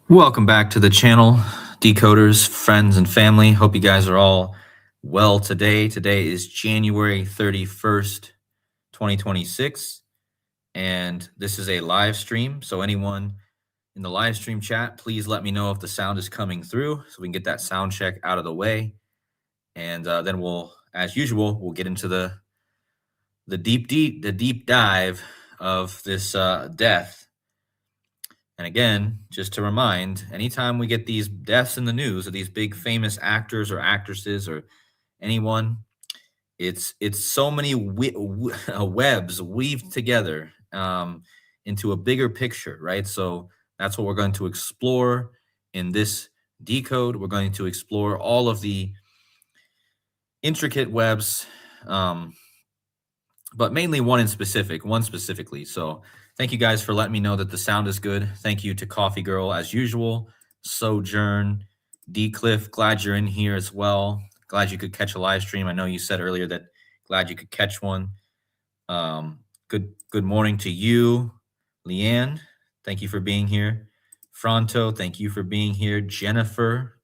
Welcome back to the channel, decoders, friends, and family. Hope you guys are all well today. Today is January 31st, 2026, and this is a live stream. So, anyone in the live stream chat, please let me know if the sound is coming through so we can get that sound check out of the way. And then we'll, as usual, we'll get into the deep dive of this death. And again, just to remind, anytime we get these deaths in the news of these big famous actors or actresses or anyone, it's so many webs weaved together into a bigger picture, right? So that's what we're going to explore in this decode. We're going to explore all of the intricate webs, but mainly one specifically. So thank you guys for letting me know that the sound is good. Thank you to Coffee Girl as usual, Sojourn, D Cliff. Glad you're in here as well. Glad you could catch a live stream. I know you said earlier that glad you could catch one. Good morning to you, Leanne. Thank you for being here. Fronto, thank you for being here. Jennifer,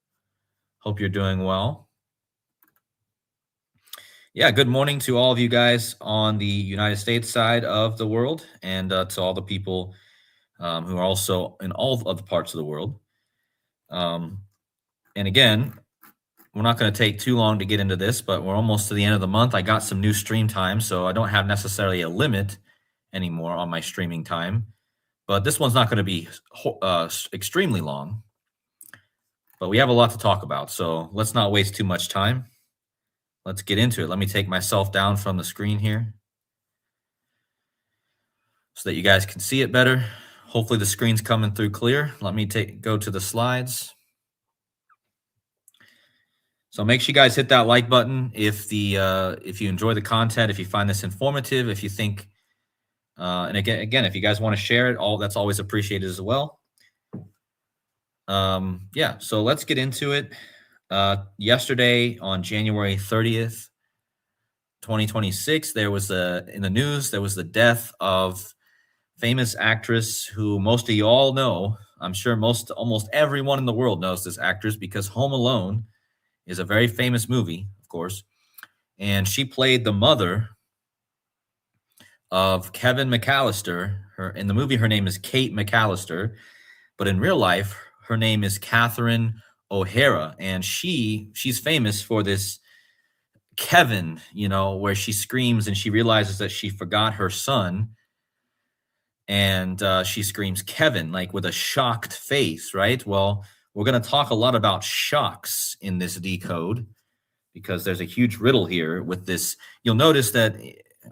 hope you're doing well. Yeah, good morning to all of you guys on the United States side of the world, and to all the people who are also in all other parts of the world. And again, we're not going to take too long to get into this, but we're almost to the end of the month. I got some new stream time, so I don't have necessarily a limit anymore on my streaming time. But this one's not going to be extremely long. But we have a lot to talk about, so let's not waste too much time. Let's get into it. Let me take myself down from the screen here so that you guys can see it better. Hopefully the screen's coming through clear. Let me go to the slides. So make sure you guys hit that like button if you enjoy the content, if you find this informative, if you think, and again, if you guys want to share it, that's always appreciated as well. Yeah, so let's get into it. Yesterday on January 30th, 2026, there was in the news, there was the death of famous actress who most of you all know. I'm sure almost everyone in the world knows this actress because Home Alone is a very famous movie, of course. And she played the mother of Kevin McAllister. In the movie, her name is Kate McAllister, but in real life, her name is Katherine O'Hara, and she's famous for this Kevin, where she screams and she realizes that she forgot her son, and she screams Kevin, like with a shocked face, right? Well, we're going to talk a lot about shocks in this decode because there's a huge riddle here with this. You'll notice that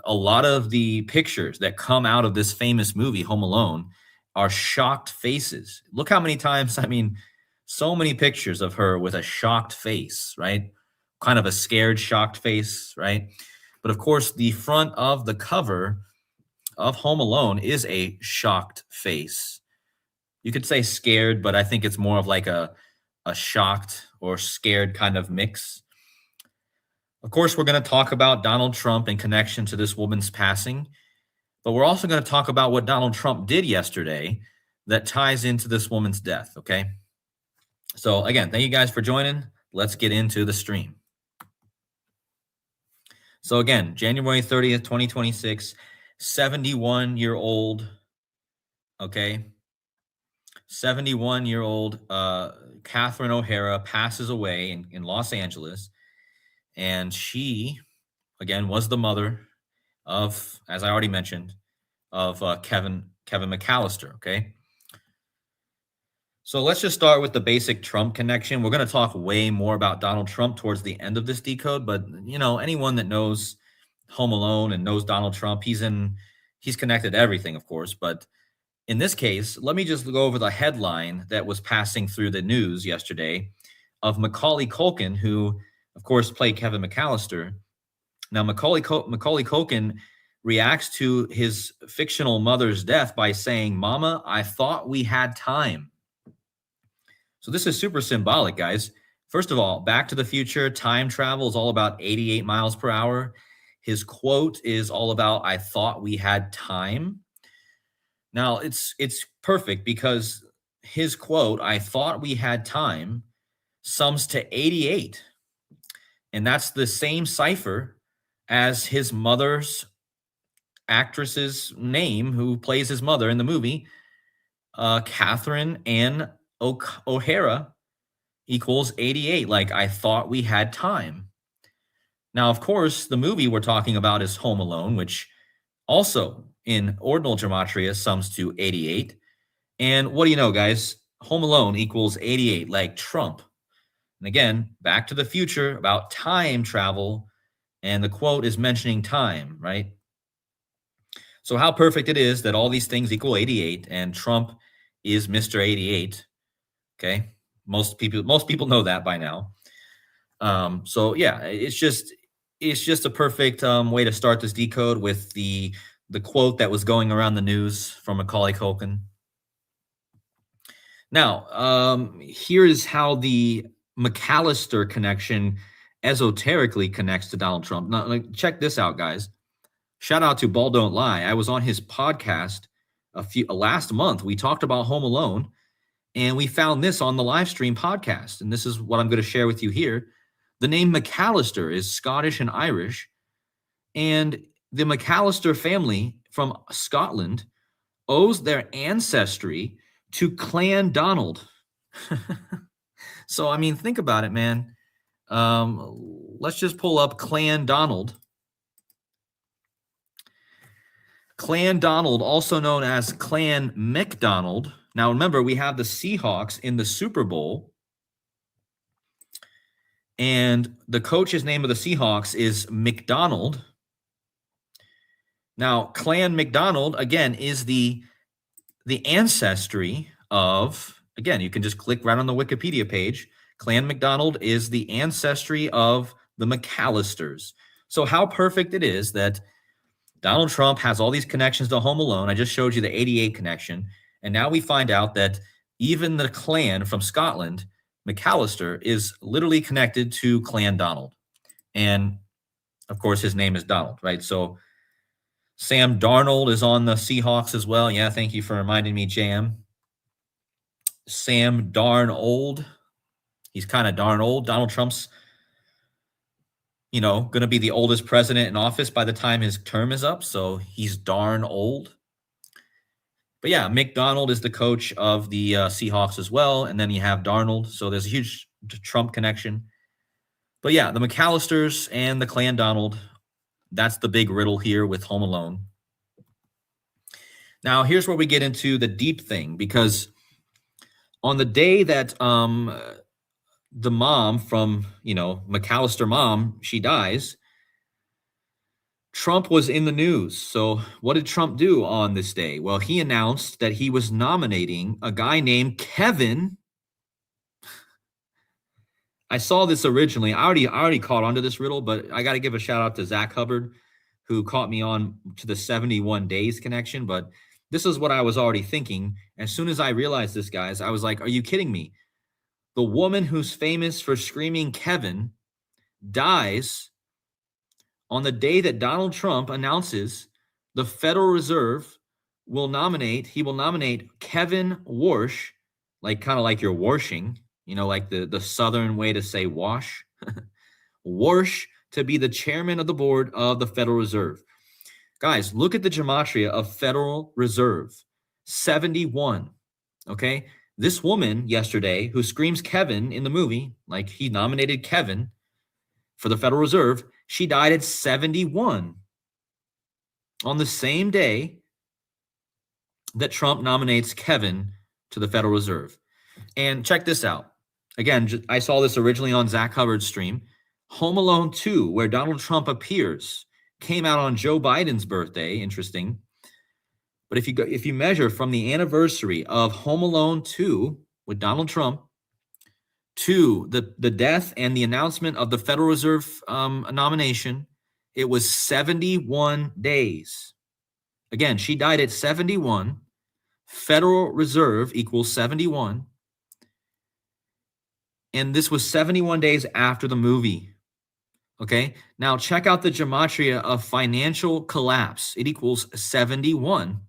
a lot of the pictures that come out of this famous movie, Home Alone, are shocked faces. Look how many times, so many pictures of her with a shocked face, right? Kind of a scared, shocked face, right? But of course, the front of the cover of Home Alone is a shocked face. You could say scared, but I think it's more of like a shocked or scared kind of mix. Of course, we're going to talk about Donald Trump in connection to this woman's passing, but we're also going to talk about what Donald Trump did yesterday that ties into this woman's death, okay? So again, thank you guys for joining. Let's get into the stream. So again, January 30th, 2026, 71-year-old, okay? 71-year-old Katherine O'Hara passes away in Los Angeles. And she, again, was the mother of, as I already mentioned, of Kevin McAllister, okay? So let's just start with the basic Trump connection. We're going to talk way more about Donald Trump towards the end of this decode, but anyone that knows Home Alone and knows Donald Trump, he's connected to everything, of course. But in this case, let me just go over the headline that was passing through the news yesterday of Macaulay Culkin, who, of course, played Kevin McAllister. Now, Macaulay Culkin reacts to his fictional mother's death by saying, "Mama, I thought we had time." So this is super symbolic, guys. First of all, Back to the Future, time travel is all about 88 miles per hour. His quote is all about, "I thought we had time." Now, it's perfect because his quote, "I thought we had time," sums to 88. And that's the same cipher as his mother's actress's name, who plays his mother in the movie, Katherine O'Hara equals 88. Like, I thought we had time. Now, of course, the movie we're talking about is Home Alone, which also in ordinal gematria sums to 88. And what do you know, guys? Home Alone equals 88, like Trump. And again, Back to the Future about time travel. And the quote is mentioning time, right? So how perfect it is that all these things equal 88 and Trump is Mr. 88. Okay. Most people know that by now. So yeah, it's just a perfect way to start this decode with the quote that was going around the news from Macaulay Culkin. Now, here is how the McAllister connection esoterically connects to Donald Trump. Now, like, check this out, guys. Shout out to Ball Don't Lie. I was on his podcast last month. We talked about Home Alone, and we found this on the live stream podcast. And this is what I'm going to share with you here. The name McAllister is Scottish and Irish, and the McAllister family from Scotland owes their ancestry to Clan Donald. So, I mean, think about it, man. Let's just pull up Clan Donald. Clan Donald, also known as Clan McDonald. Now, remember, we have the Seahawks in the Super Bowl. And the coach's name of the Seahawks is McDonald. Now, Clan McDonald, again, is the ancestry of, again, you can just click right on the Wikipedia page. Clan McDonald is the ancestry of the McAllisters. So how perfect it is that Donald Trump has all these connections to Home Alone. I just showed you the 88 connection. And now we find out that even the clan from Scotland, McAllister, is literally connected to Clan Donald. And of course, his name is Donald, right? So Sam Darnold is on the Seahawks as well. Yeah, thank you for reminding me, Jam. Sam darn old. He's kind of darn old. Donald Trump's, going to be the oldest president in office by the time his term is up. So he's darn old. But yeah, McDonald is the coach of the Seahawks as well. And then you have Darnold. So there's a huge Trump connection. But yeah, the McAllisters and the Clan Donald, that's the big riddle here with Home Alone. Now, here's where we get into the deep thing, because on the day that the mom from, McAllister mom, she dies, Trump was in the news. So what did Trump do on this day? Well, he announced that he was nominating a guy named Kevin. I saw this originally. I already caught onto this riddle, but I got to give a shout out to Zach Hubbard, who caught me on to the 71 days connection. But this is what I was already thinking. As soon as I realized this, guys, I was like, are you kidding me? The woman who's famous for screaming Kevin dies on the day that Donald Trump announces the Federal Reserve will nominate Kevin Warsh, kind of like you're washing, like the Southern way to say wash, Warsh, to be the chairman of the board of the Federal Reserve. Guys, look at the gematria of Federal Reserve, 71, okay? This woman yesterday who screams Kevin in the movie, like he nominated Kevin for the Federal Reserve, she died at 71 on the same day that Trump nominates Kevin to the Federal Reserve. And check this out. Again, I saw this originally on Zach Hubbard's stream. Home Alone 2, where Donald Trump appears, came out on Joe Biden's birthday. Interesting. But if you measure from the anniversary of Home Alone 2 with Donald Trump to the death and the announcement of the Federal Reserve nomination, it was 71 days. Again, she died at 71. Federal Reserve equals 71. And this was 71 days after the movie. Okay, now check out the gematria of financial collapse. It equals 71.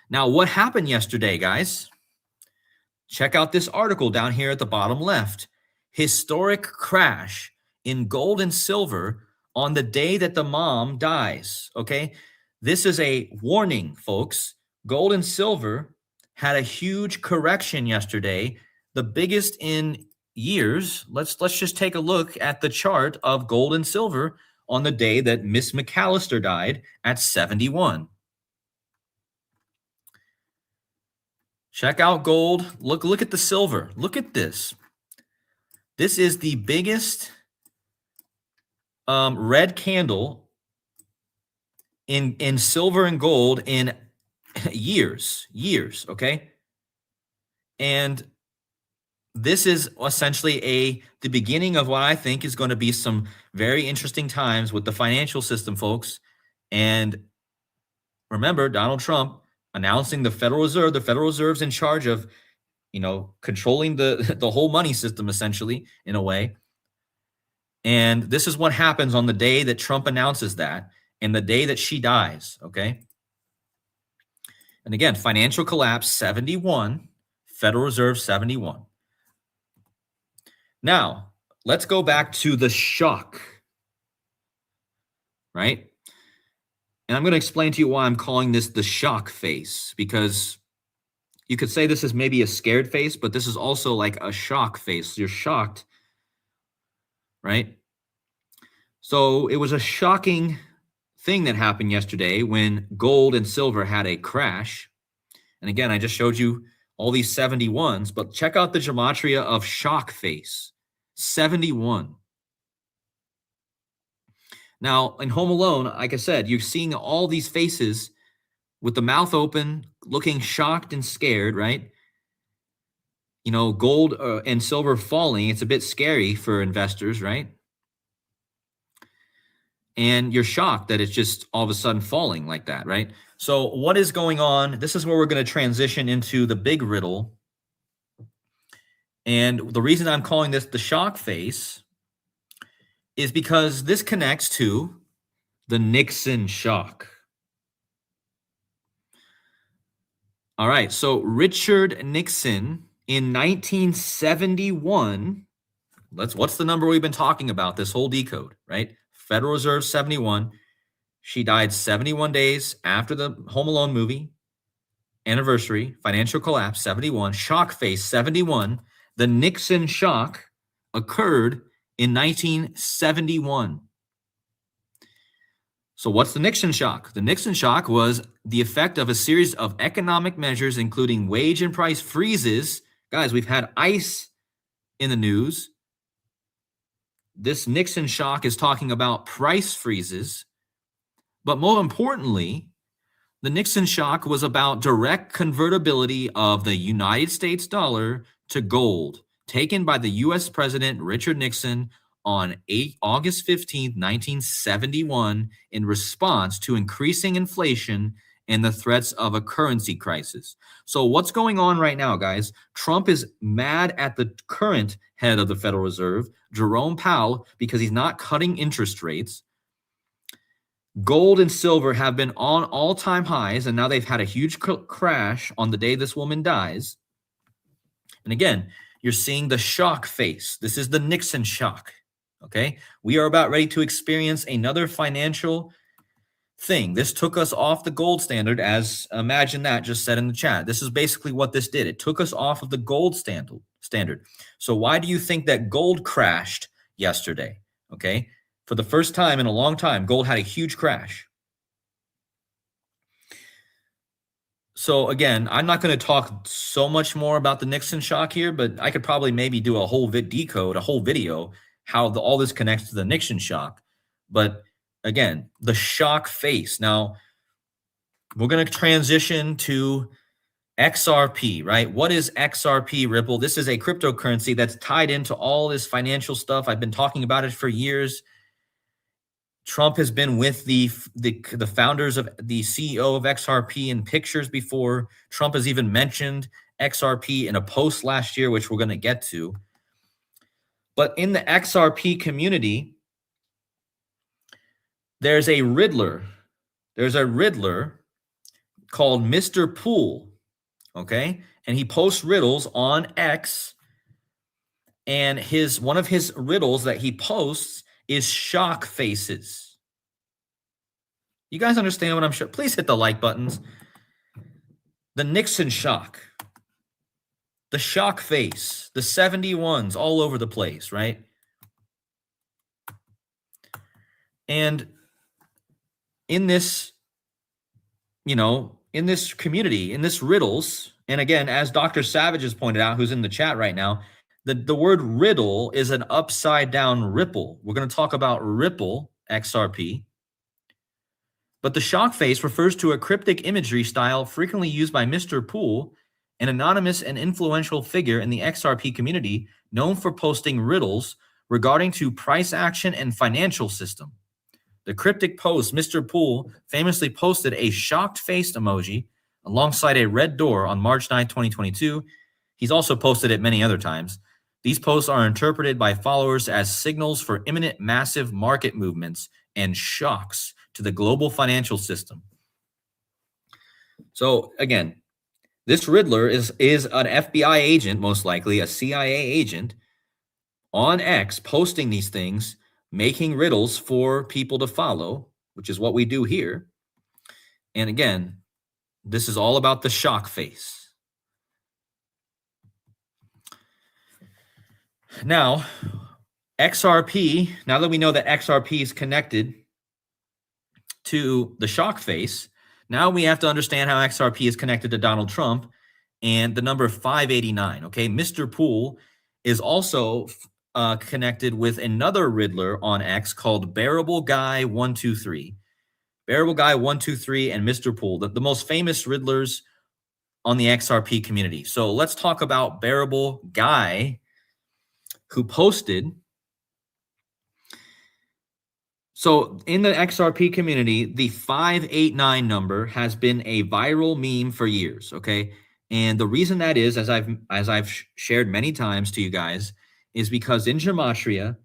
Now, what happened yesterday, guys? Check out this article down here at the bottom left. Historic crash in gold and silver on the day that the mom dies. Okay. This is a warning, folks. Gold and silver had a huge correction yesterday, the biggest in years. Let's just take a look at the chart of gold and silver on the day that Miss McAllister died at 71. Check out gold. Look at the silver. Look at this. This is the biggest red candle in silver and gold in years, okay? And this is essentially the beginning of what I think is going to be some very interesting times with the financial system, folks. And remember, Donald Trump announcing the Federal Reserve. The Federal Reserve's in charge of, controlling the whole money system, essentially, in a way. And this is what happens on the day that Trump announces that and the day that she dies, okay? And again, financial collapse, 71, Federal Reserve, 71. Now, let's go back to the shock, right? And I'm going to explain to you why I'm calling this the shock face, because you could say this is maybe a scared face, but this is also like a shock face. You're shocked, right? So it was a shocking thing that happened yesterday when gold and silver had a crash. And again, I just showed you all these 71s, but check out the gematria of shock face, 71. Now, in Home Alone, like I said, you're seeing all these faces with the mouth open, looking shocked and scared, right? Gold and silver falling. It's a bit scary for investors, right? And you're shocked that it's just all of a sudden falling like that, right? So what is going on? This is where we're going to transition into the big riddle. And the reason I'm calling this the shock face is because this connects to the Nixon shock. All right, so Richard Nixon in 1971, what's the number we've been talking about, this whole decode, right? Federal Reserve, 71. She died 71 days after the Home Alone movie anniversary, financial collapse, 71, shock face, 71. The Nixon shock occurred in 1971. So what's the Nixon shock? The Nixon shock was the effect of a series of economic measures, including wage and price freezes. Guys, we've had ICE in the news. This Nixon shock is talking about price freezes. But more importantly, the Nixon shock was about direct convertibility of the United States dollar to gold, taken by the U.S. President Richard Nixon on August 15th, 1971, in response to increasing inflation and the threats of a currency crisis. So what's going on right now, guys? Trump is mad at the current head of the Federal Reserve, Jerome Powell, because he's not cutting interest rates. Gold and silver have been on all-time highs, and now they've had a huge crash on the day this woman dies. And again, you're seeing the shock face. This is the Nixon shock, okay? We are about ready to experience another financial thing. This took us off the gold standard, as Imagine That just said in the chat. This is basically what this did. It took us off of the gold standard. So why do you think that gold crashed yesterday, okay? For the first time in a long time, gold had a huge crash. So again, I'm not going to talk so much more about the Nixon shock here, but I could probably maybe do a whole video, how all this connects to the Nixon shock. But again, the shock face. Now, we're going to transition to XRP, right? What is XRP, Ripple? This is a cryptocurrency that's tied into all this financial stuff. I've been talking about it for years. Trump has been with the founders of the CEO of XRP in pictures before. Trump has even mentioned XRP in a post last year, which we're going to get to. But in the XRP community, there's a riddler. There's a riddler called Mr. Pool, okay? And he posts riddles on X, and one of his riddles that he posts is shock faces. You guys understand what I'm sure? Please hit the like buttons. The Nixon shock, the shock face, the 71s all over the place, right? And in this, in this community, in this riddles, and again, as Dr. Savage has pointed out, who's in the chat right now, the word riddle is an upside down ripple. We're going to talk about Ripple XRP. But the shock face refers to a cryptic imagery style frequently used by Mr. Poole, an anonymous and influential figure in the XRP community known for posting riddles regarding to price action and financial system. The cryptic post, Mr. Poole famously posted a shocked-faced emoji alongside a red door on March 9, 2022. He's also posted it many other times. These posts are interpreted by followers as signals for imminent massive market movements and shocks to the global financial system. So again, this Riddler is an FBI agent, most likely a CIA agent on X, posting these things, making riddles for people to follow, which is what we do here. And again, this is all about the shock face. Now, XRP, now that we know that XRP is connected to the shock face, now we have to understand how XRP is connected to Donald Trump and the number 589, okay? Mr. Poole is also connected with another Riddler on X called Bearable Guy 123. Bearable Guy 123 and Mr. Poole, the most famous Riddlers on the XRP community. So let's talk about Bearable Guy, who posted. So in the XRP community, the 589 number has been a viral meme for years, okay? And the reason that is, as I've shared many times to you guys, is because in gematria,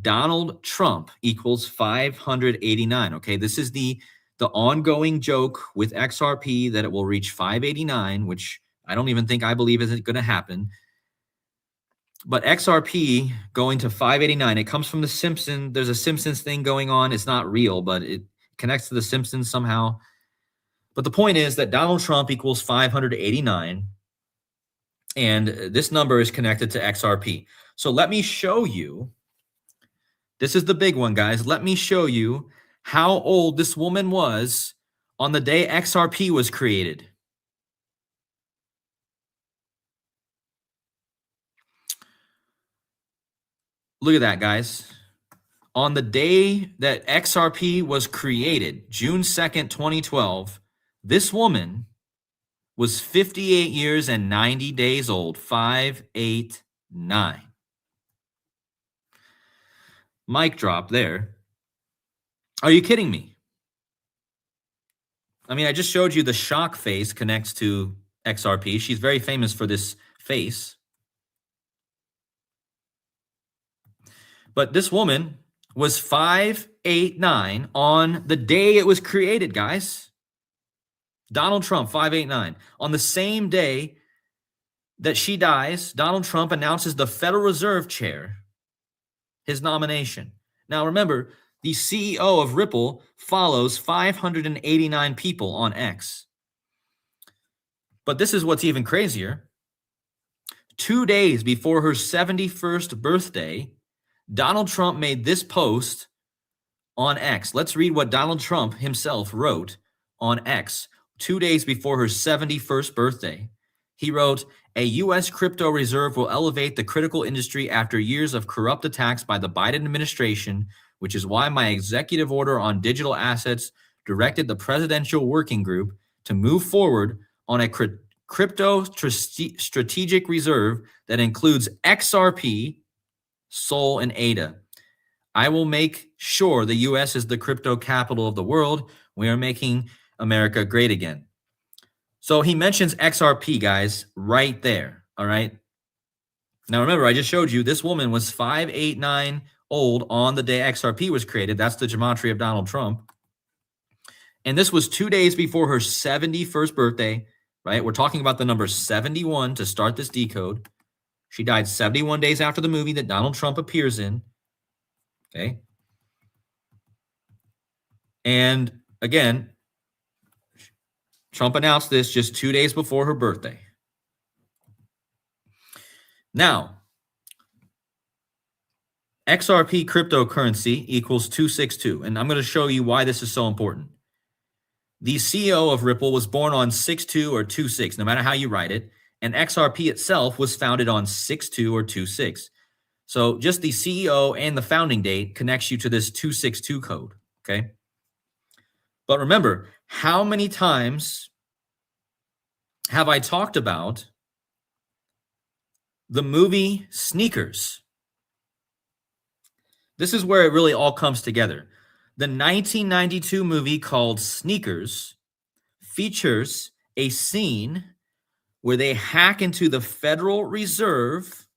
Donald Trump equals 589, okay? This is the ongoing joke with XRP that it will reach 589, which I don't even think I believe is going to happen. But XRP going to 589, it comes from The Simpsons. There's a Simpsons thing going on. It's not real, but it connects to The Simpsons somehow. But the point is that Donald Trump equals 589, and this number is connected to XRP. So let me show you. This is the big one, guys. Let me show you how old this woman was on the day XRP was created. Look at that, guys. On the day that XRP was created, June 2nd, 2012, this woman was 58 years and 90 days old, 589. Mic drop there. Are you kidding me? I mean, I just showed you the shock face connects to XRP. She's very famous for this face. But this woman was 589 on the day it was created, guys. Donald Trump, 589. On the same day that she dies, Donald Trump announces the Federal Reserve chair, his nomination. Now, remember, the CEO of Ripple follows 589 people on X. But this is what's even crazier. 2 days before her 71st birthday, Donald Trump made this post on X. Let's read what Donald Trump himself wrote on X 2 days before her 71st birthday. He wrote, "A U.S. crypto reserve will elevate the critical industry after years of corrupt attacks by the Biden administration, which is why my executive order on digital assets directed the Presidential Working Group to move forward on a crypto strategic reserve that includes XRP, Sol, and ADA. I will make sure the U.S. is the crypto capital of the world. We are making America great again." So he mentions XRP, guys, right there, all right? Now, remember, I just showed you this woman was 589 old on the day XRP was created. That's the gematria of Donald Trump. And this was 2 days before her 71st birthday, right? We're talking about the number 71 to start this decode. She died 71 days after the movie that Donald Trump appears in. Okay. And again, Trump announced this just 2 days before her birthday. Now, XRP cryptocurrency equals 262. And I'm going to show you why this is so important. The CEO of Ripple was born on 6/2 or 2/6, no matter how you write it. And XRP itself was founded on 6/2 or 2/6. So just the CEO and the founding date connects you to this 262 code, okay? But remember, how many times have I talked about the movie Sneakers? This is where it really all comes together. The 1992 movie called Sneakers features a scene where they hack into the Federal Reserve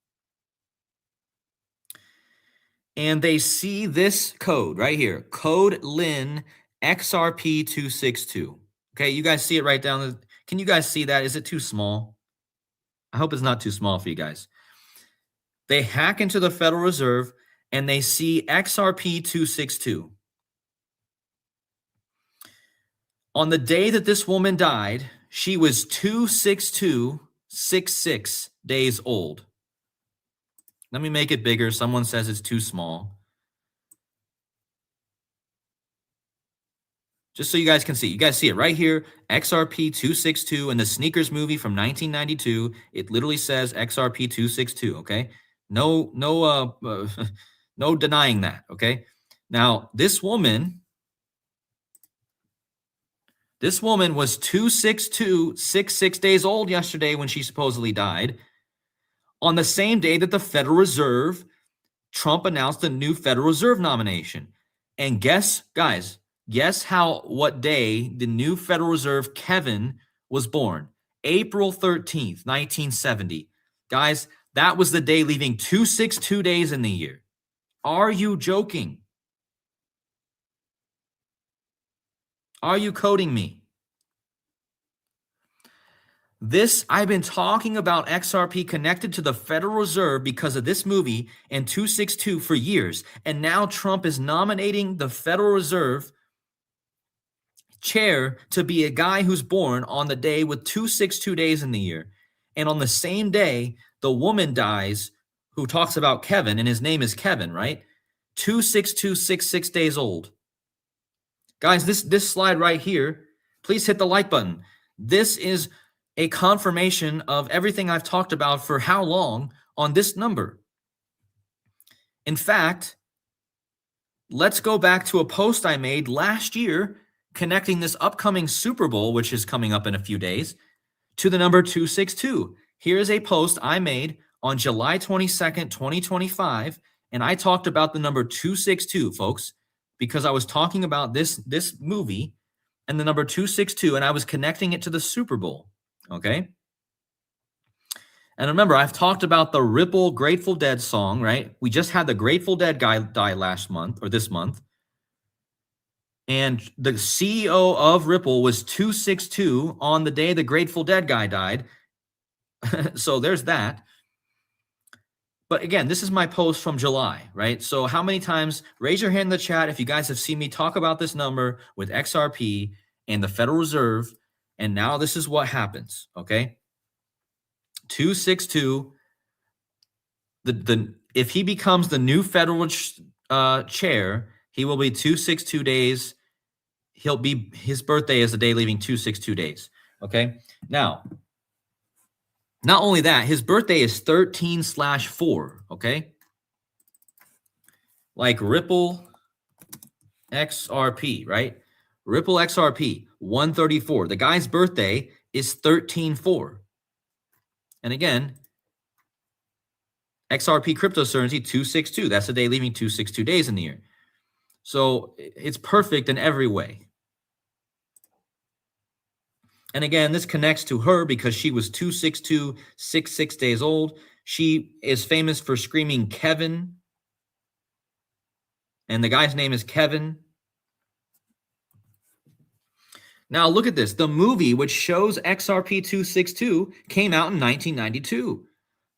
and they see this code right here, code LIN XRP262. Okay, you guys see it right down. Can you guys see that? Is it too small? I hope it's not too small for you guys. They hack into the Federal Reserve and they see XRP262. On the day that this woman died, she was 26266 days old. Let me make it bigger. Someone says it's too small. Just so you guys can see. You guys see it right here, XRP262 in the Sneakers movie from 1992. It literally says XRP262, okay? No no denying that, okay? Now, this woman was 26266 days old yesterday when she supposedly died. On the same day that the Federal Reserve, Trump announced a new Federal Reserve nomination. And guess what day the new Federal Reserve Kevin was born? April 13th, 1970. Guys, that was the day leaving 262 days in the year. Are you joking? Are you coding me? I've been talking about XRP connected to the Federal Reserve because of this movie and 262 for years. And now Trump is nominating the Federal Reserve chair to be a guy who's born on the day with 262 days in the year. And on the same day, the woman dies who talks about Kevin, and his name is Kevin, right? 26266 days old. Guys, this slide right here, please hit the like button. This is a confirmation of everything I've talked about for how long on this number. In fact, let's go back to a post I made last year connecting this upcoming Super Bowl, which is coming up in a few days, to the number 262. Here is a post I made on July 22nd, 2025, and I talked about the number 262, folks, because I was talking about this movie and the number 262, and I was connecting it to the Super Bowl. Okay. And remember, I've talked about the Ripple Grateful Dead song, right? We just had the Grateful Dead guy die last month or this month. And the CEO of Ripple was 262 on the day the Grateful Dead guy died. So there's that. But again, this is my post from July, right? So how many times, raise your hand in the chat if you guys have seen me talk about this number with XRP and the Federal Reserve. And now this is what happens, okay? 262. If he becomes the new federal chair, he will be 262 days. His birthday is the day leaving 262 days, okay? Now, not only that, his birthday is 13/4, okay? Like Ripple XRP, right? Ripple XRP, 134. The guy's birthday is 13/4. And again, XRP cryptocurrency, 262. That's the day leaving 262 days in the year. So it's perfect in every way. And again, this connects to her because she was 26266 days old. She is famous for screaming Kevin. And the guy's name is Kevin. Now look at this. The movie which shows XRP 262 came out in 1992.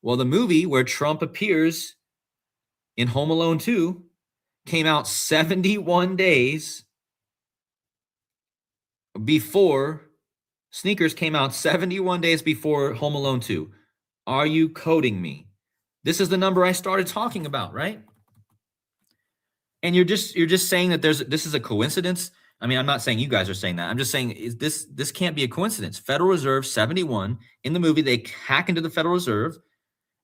Well, the movie where Trump appears in Home Alone 2 came out 71 days before Sneakers came out 71 days before Home Alone 2. Are you coding me? This is the number I started talking about, right? And you're just saying that this is a coincidence. I mean, I'm not saying you guys are saying that. I'm just saying this can't be a coincidence. Federal Reserve 71. In the movie, they hack into the Federal Reserve,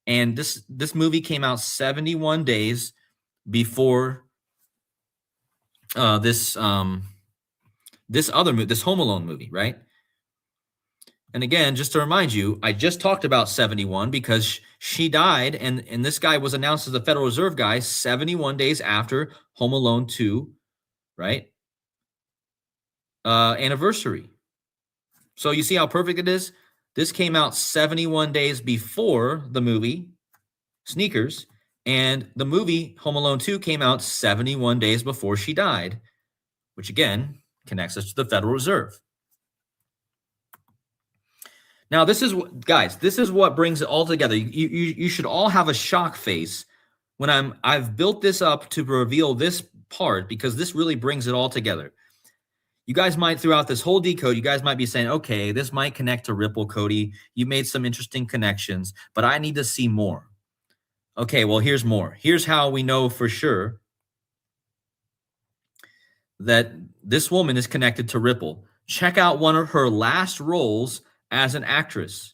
and this movie came out 71 days before this other movie, this Home Alone movie, right? And again, just to remind you, I just talked about 71 because she died, and this guy was announced as the Federal Reserve guy 71 days after Home Alone 2, right? Anniversary. So you see how perfect it is? This came out 71 days before the movie Sneakers, and the movie Home Alone 2 came out 71 days before she died, which again connects us to the Federal Reserve. Now, this is what brings it all together. You should all have a shock face when I've built this up to reveal this part, because this really brings it all together. You guys might, throughout this whole decode, you guys might be saying, okay, this might connect to Ripple, Cody. You made some interesting connections, but I need to see more. Okay, well, here's more. Here's how we know for sure that this woman is connected to Ripple. Check out one of her last roles as an actress.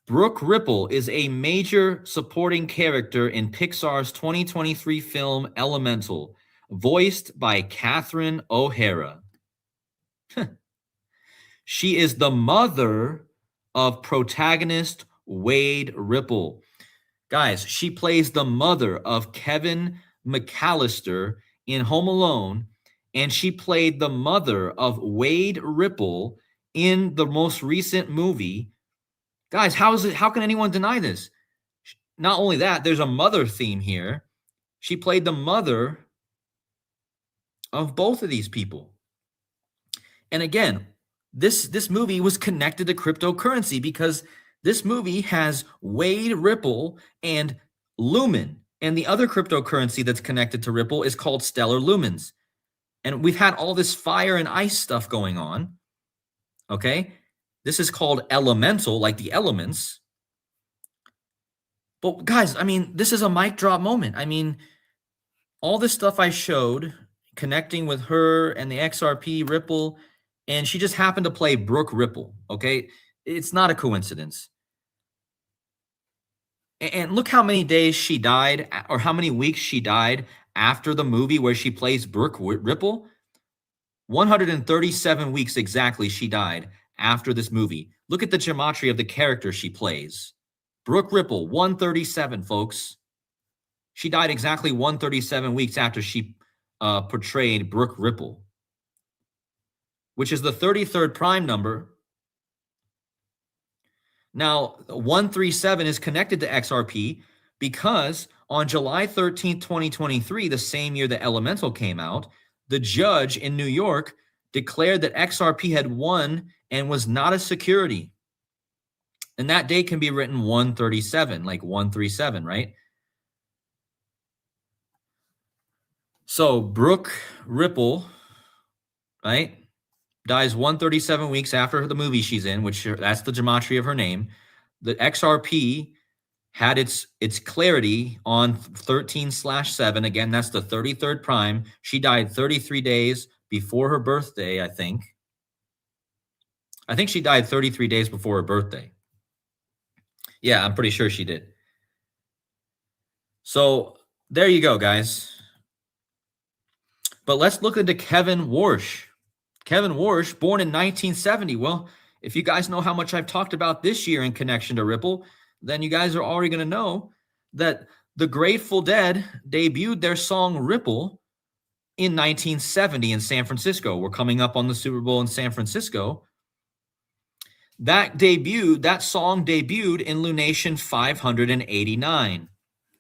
Brooke Ripple is a major supporting character in Pixar's 2023 film Elemental, voiced by Katherine O'Hara. She is the mother of protagonist Wade Ripple. Guys, she plays the mother of Kevin McAllister in Home Alone, and she played the mother of Wade Ripple in the most recent movie. Guys, how can anyone deny this? Not only that, there's a mother theme here. She played the mother of both of these people. And again, this movie was connected to cryptocurrency because this movie has Wade Ripple and Lumen. And the other cryptocurrency that's connected to Ripple is called Stellar Lumens. And we've had all this fire and ice stuff going on. Okay? This is called elemental, like the elements. But guys, I mean, this is a mic drop moment. I mean, all this stuff I showed, connecting with her and the XRP Ripple, and she just happened to play Brooke Ripple, okay? It's not a coincidence. And look how many days she died, or how many weeks she died after the movie where she plays Brooke Ripple. 137 weeks exactly she died after this movie. Look at the gematria of the character she plays. Brooke Ripple, 137, folks. She died exactly 137 weeks after she portrayed Brooke Ripple, which is the 33rd prime number. Now, 137 is connected to XRP because on July 13th, 2023, the same year that Elemental came out, the judge in New York declared that XRP had won and was not a security. And that date can be written 137, like 137, right? So Brooke Ripple, right, dies 137 weeks after the movie she's in, which that's the gematria of her name. The XRP had its clarity on 13/7. Again, that's the 33rd prime. She died 33 days before her birthday, I think. I think she died 33 days before her birthday. Yeah, I'm pretty sure she did. So there you go, guys. But let's look into Kevin Warsh. Kevin Warsh, born in 1970. Well, if you guys know how much I've talked about this year in connection to Ripple, then you guys are already going to know that the Grateful Dead debuted their song Ripple in 1970 in San Francisco. We're coming up on the Super Bowl in San Francisco. That song debuted in Lunation 589.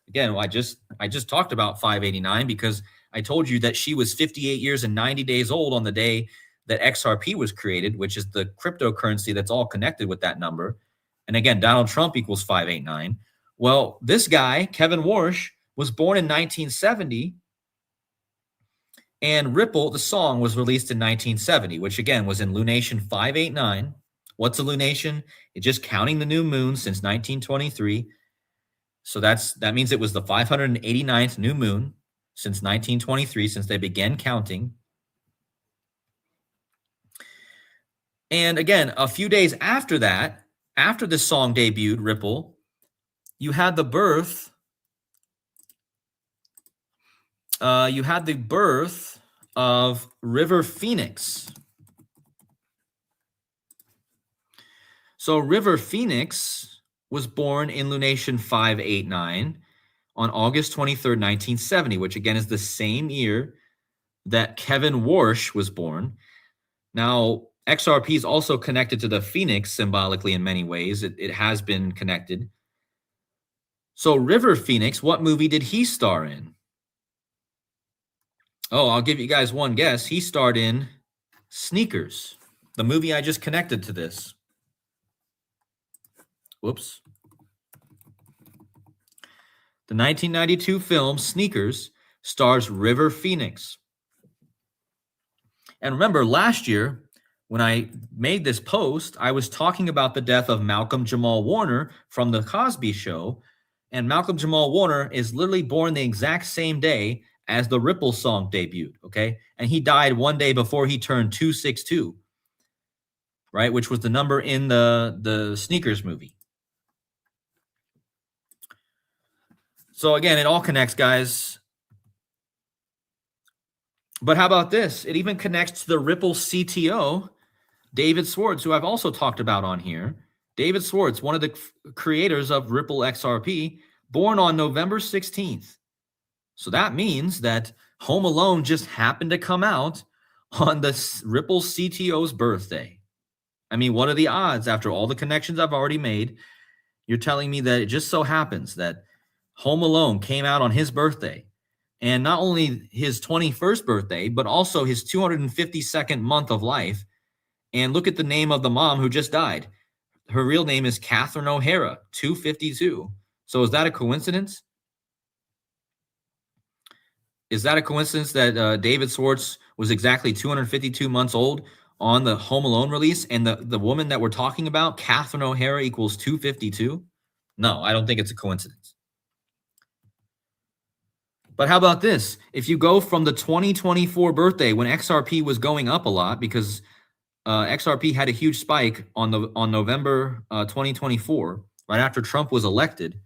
Again, I just talked about 589 because I told you that she was 58 years and 90 days old on the day that XRP was created, which is the cryptocurrency that's all connected with that number. And again, Donald Trump equals 589. Well, this guy, Kevin Warsh, was born in 1970, and Ripple, the song, was released in 1970, which again was in lunation 589. What's a lunation? It's just counting the new moon since 1923. So that means it was the 589th new moon since 1923, since they began counting. And again, a few days after that, after this song debuted, Ripple, you had the birth. You had the birth of River Phoenix. So River Phoenix was born in lunation 589 on August 23rd, 1970, which again is the same year that Kevin Warsh was born. Now, XRP is also connected to the Phoenix symbolically in many ways. It has been connected. So River Phoenix, what movie did he star in? Oh, I'll give you guys one guess. He starred in Sneakers, the movie I just connected to this. Whoops. The 1992 film Sneakers stars River Phoenix. And remember, last year, when I made this post, I was talking about the death of Malcolm Jamal Warner from The Cosby Show. And Malcolm Jamal Warner is literally born the exact same day as the Ripple song debuted, okay? And he died one day before he turned 262, right? Which was the number in the Sneakers movie. So again, it all connects, guys. But how about this? It even connects to the Ripple CTO, David Schwartz, who I've also talked about on here. David Schwartz, one of the creators of Ripple XRP, born on November 16th. So that means that Home Alone just happened to come out on the Ripple CTO's birthday. I mean, what are the odds after all the connections I've already made? You're telling me that it just so happens that Home Alone came out on his birthday, and not only his 21st birthday, but also his 252nd month of life. And look at the name of the mom who just died. Her real name is Katherine O'Hara, 252. So is that a coincidence? Is that a coincidence that David Schwartz was exactly 252 months old on the Home Alone release, and the woman that we're talking about, Katherine O'Hara, equals 252? No, I don't think it's a coincidence. But how about this? If you go from the 2024 birthday, when XRP was going up a lot, because XRP had a huge spike on November 2024, right after Trump was elected.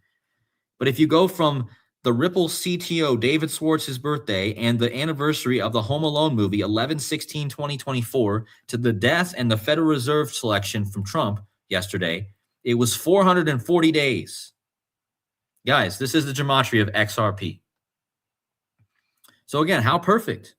But if you go from the Ripple CTO David Schwartz's birthday and the anniversary of the Home Alone movie, 11/16/2024, to the death and the Federal Reserve selection from Trump yesterday, it was 440 days. Guys, this is the gematria of XRP. So again, how perfect?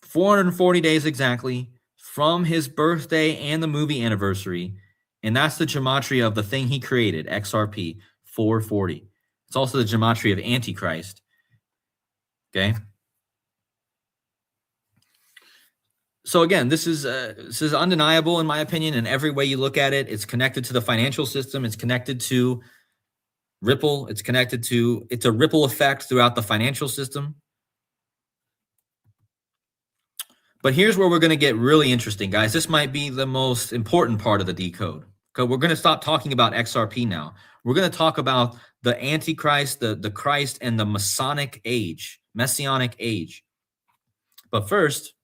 440 days exactly from his birthday and the movie anniversary. And that's the gematria of the thing he created, XRP, 440. It's also the gematria of Antichrist. Okay. So again, this is undeniable in my opinion. In every way you look at it, it's connected to the financial system. It's connected to Ripple. It's a ripple effect throughout the financial system. But here's where we're going to get really interesting, guys. This might be the most important part of the decode. Okay, we're going to stop talking about XRP now. We're going to talk about the Antichrist, the Christ, and the Messianic age. But first,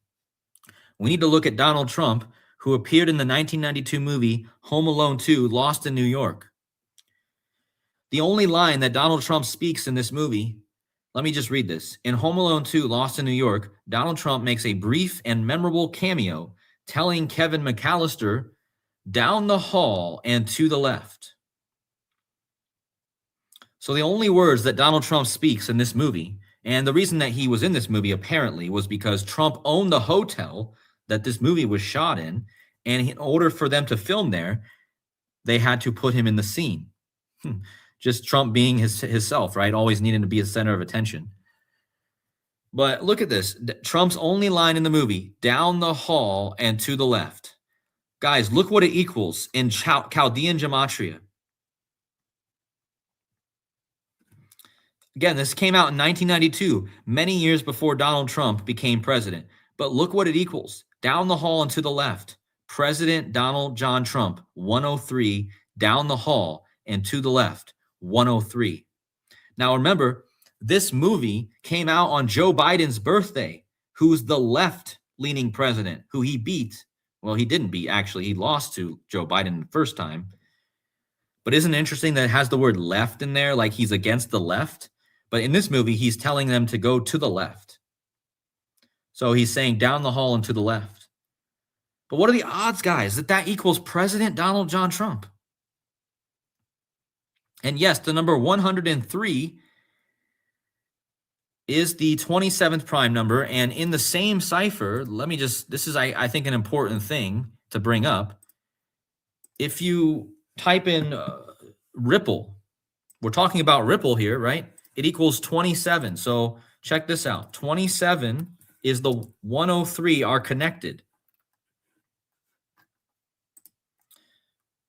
we need to look at Donald Trump, who appeared in the 1992 movie Home Alone 2, Lost in New York. The only line that Donald Trump speaks in this movie, let me just read this. In Home Alone 2, Lost in New York, Donald Trump makes a brief and memorable cameo, telling Kevin McAllister, "Down the hall and to the left." So the only words that Donald Trump speaks in this movie, and the reason that he was in this movie apparently was because Trump owned the hotel that this movie was shot in, and in order for them to film there, they had to put him in the scene. Just Trump being himself, right? Always needing to be a center of attention. But look at this. Trump's only line in the movie, down the hall and to the left. Guys, look what it equals in Chaldean gematria. Again, this came out in 1992, many years before Donald Trump became president. But look what it equals. Down the hall and to the left. President Donald John Trump, 103. Down the hall and to the left, 103. Now remember, this movie came out on Joe Biden's birthday, who's the left-leaning president, who he beat. Well, he didn't beat, actually. He lost to Joe Biden the first time. But isn't it interesting that it has the word left in there, like he's against the left? But in this movie, he's telling them to go to the left. So he's saying down the hall and to the left. But what are the odds, guys, that that equals President Donald John Trump? And yes, the number 103 is the 27th prime number. And in the same cipher, this is, I think, an important thing to bring up. If you type in Ripple, we're talking about Ripple here, right? It equals 27. So check this out. 27 is the 103 are connected.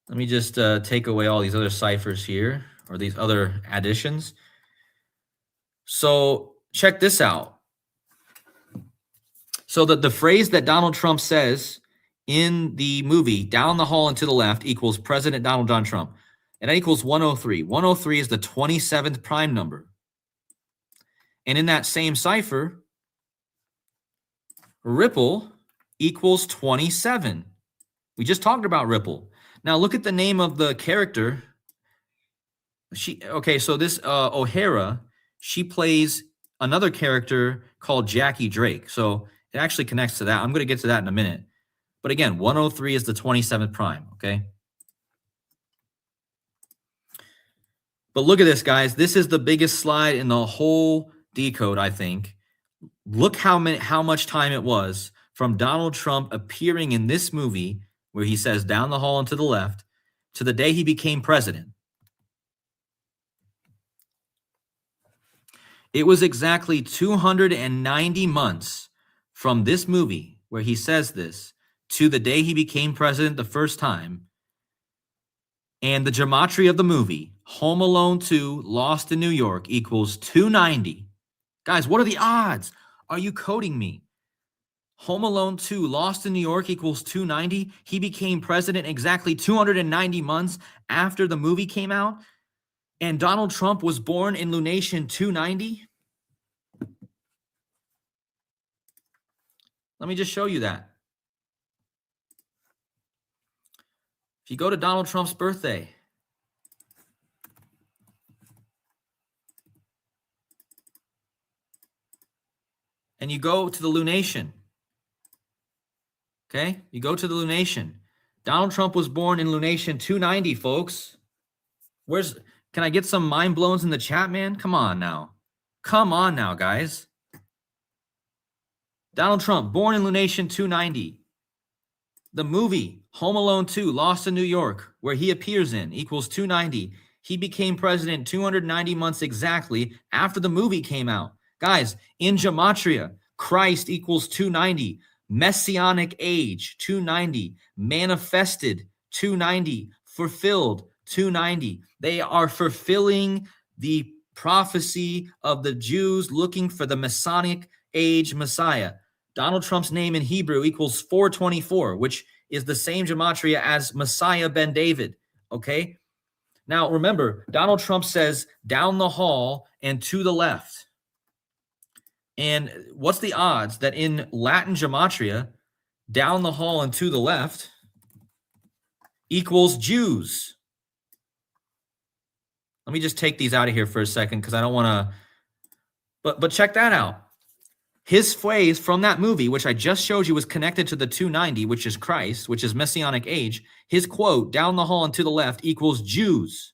Let me just take away all these other ciphers here, or these other additions. So check this out. So the phrase that Donald Trump says in the movie, down the hall and to the left, equals President Donald John Trump. And that equals 103. 103 is the 27th prime number. And in that same cipher, Ripple equals 27. We just talked about Ripple. Now look at the name of the character. So this O'Hara, she plays another character called Jackie Drake. So it actually connects to that. I'm going to get to that in a minute. But again, 103 is the 27th prime, okay? But look at this, guys. This is the biggest slide in the whole decode, I think. Look how much time it was from Donald Trump appearing in this movie where he says down the hall and to the left to the day he became president. It was exactly 290 months from this movie where he says this to the day he became president the first time. And the gematria of the movie, Home Alone 2, Lost in New York, equals 290. Guys, what are the odds? Are you coding me? Home Alone 2, Lost in New York, equals 290. He became president exactly 290 months after the movie came out. And Donald Trump was born in Lunation 290. Let me just show you that. If you go to Donald Trump's birthday, and you go to the Lunation, okay? You go to the Lunation. Donald Trump was born in Lunation 290, folks. Can I get some mind blowns in the chat, man? Come on now. Come on now, guys. Donald Trump, born in Lunation 290. The movie, Home Alone 2, Lost in New York, where he appears in, equals 290. He became president 290 months exactly after the movie came out. Guys, in gematria, Christ equals 290. Messianic age, 290. Manifested, 290. Fulfilled, 290. They are fulfilling the prophecy of the Jews looking for the Messianic age Messiah. Donald Trump's name in Hebrew equals 424, which is the same gematria as Messiah ben David, okay? Now, remember, Donald Trump says down the hall and to the left. And what's the odds that in Latin gematria, down the hall and to the left equals Jews? Let me just take these out of here for a second because I don't want to. But check that out. His phrase from that movie, which I just showed you, was connected to the 290, which is Christ, which is Messianic age. His quote, down the hall and to the left, equals Jews.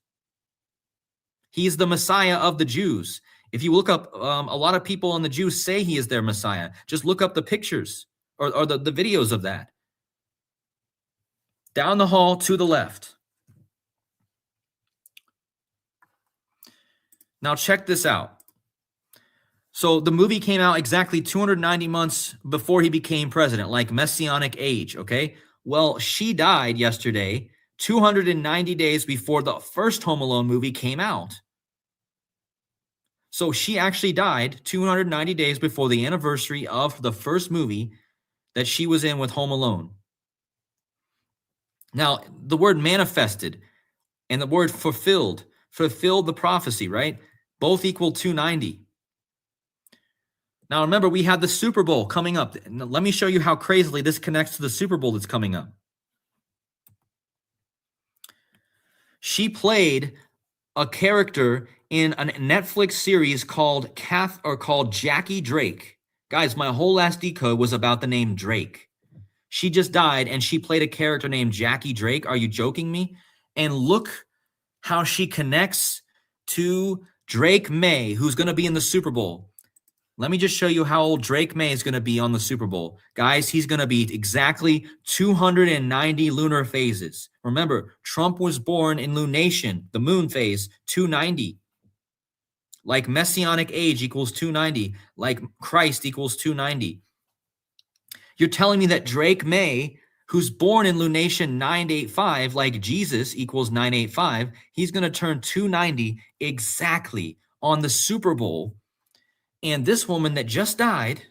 He's the Messiah of the Jews. If you look up, a lot of people on the Jews say he is their Messiah. Just look up the pictures or the videos of that. Down the hall to the left. Now check this out. So the movie came out exactly 290 months before he became president, like Messianic age, okay? Well, she died yesterday, 290 days before the first Home Alone movie came out. So she actually died 290 days before the anniversary of the first movie that she was in with Home Alone. Now, the word manifested and the word fulfilled the prophecy, right? Both equal 290. Now, remember, we have the Super Bowl coming up. Let me show you how crazily this connects to the Super Bowl that's coming up. She played a character in a Netflix series called Jackie Drake. Guys, my whole last decode was about the name Drake. She just died, and she played a character named Jackie Drake. Are you joking me? And look how she connects to Drake Maye, who's going to be in the Super Bowl. Let me just show you how old Drake Maye is going to be on the Super Bowl. Guys, he's going to be exactly 290 lunar phases. Remember, Trump was born in lunation, the moon phase, 290. Like Messianic age equals 290. Like Christ equals 290. You're telling me that Drake Maye, who's born in lunation 985, like Jesus equals 985, he's going to turn 290 exactly on the Super Bowl. And this woman that just died,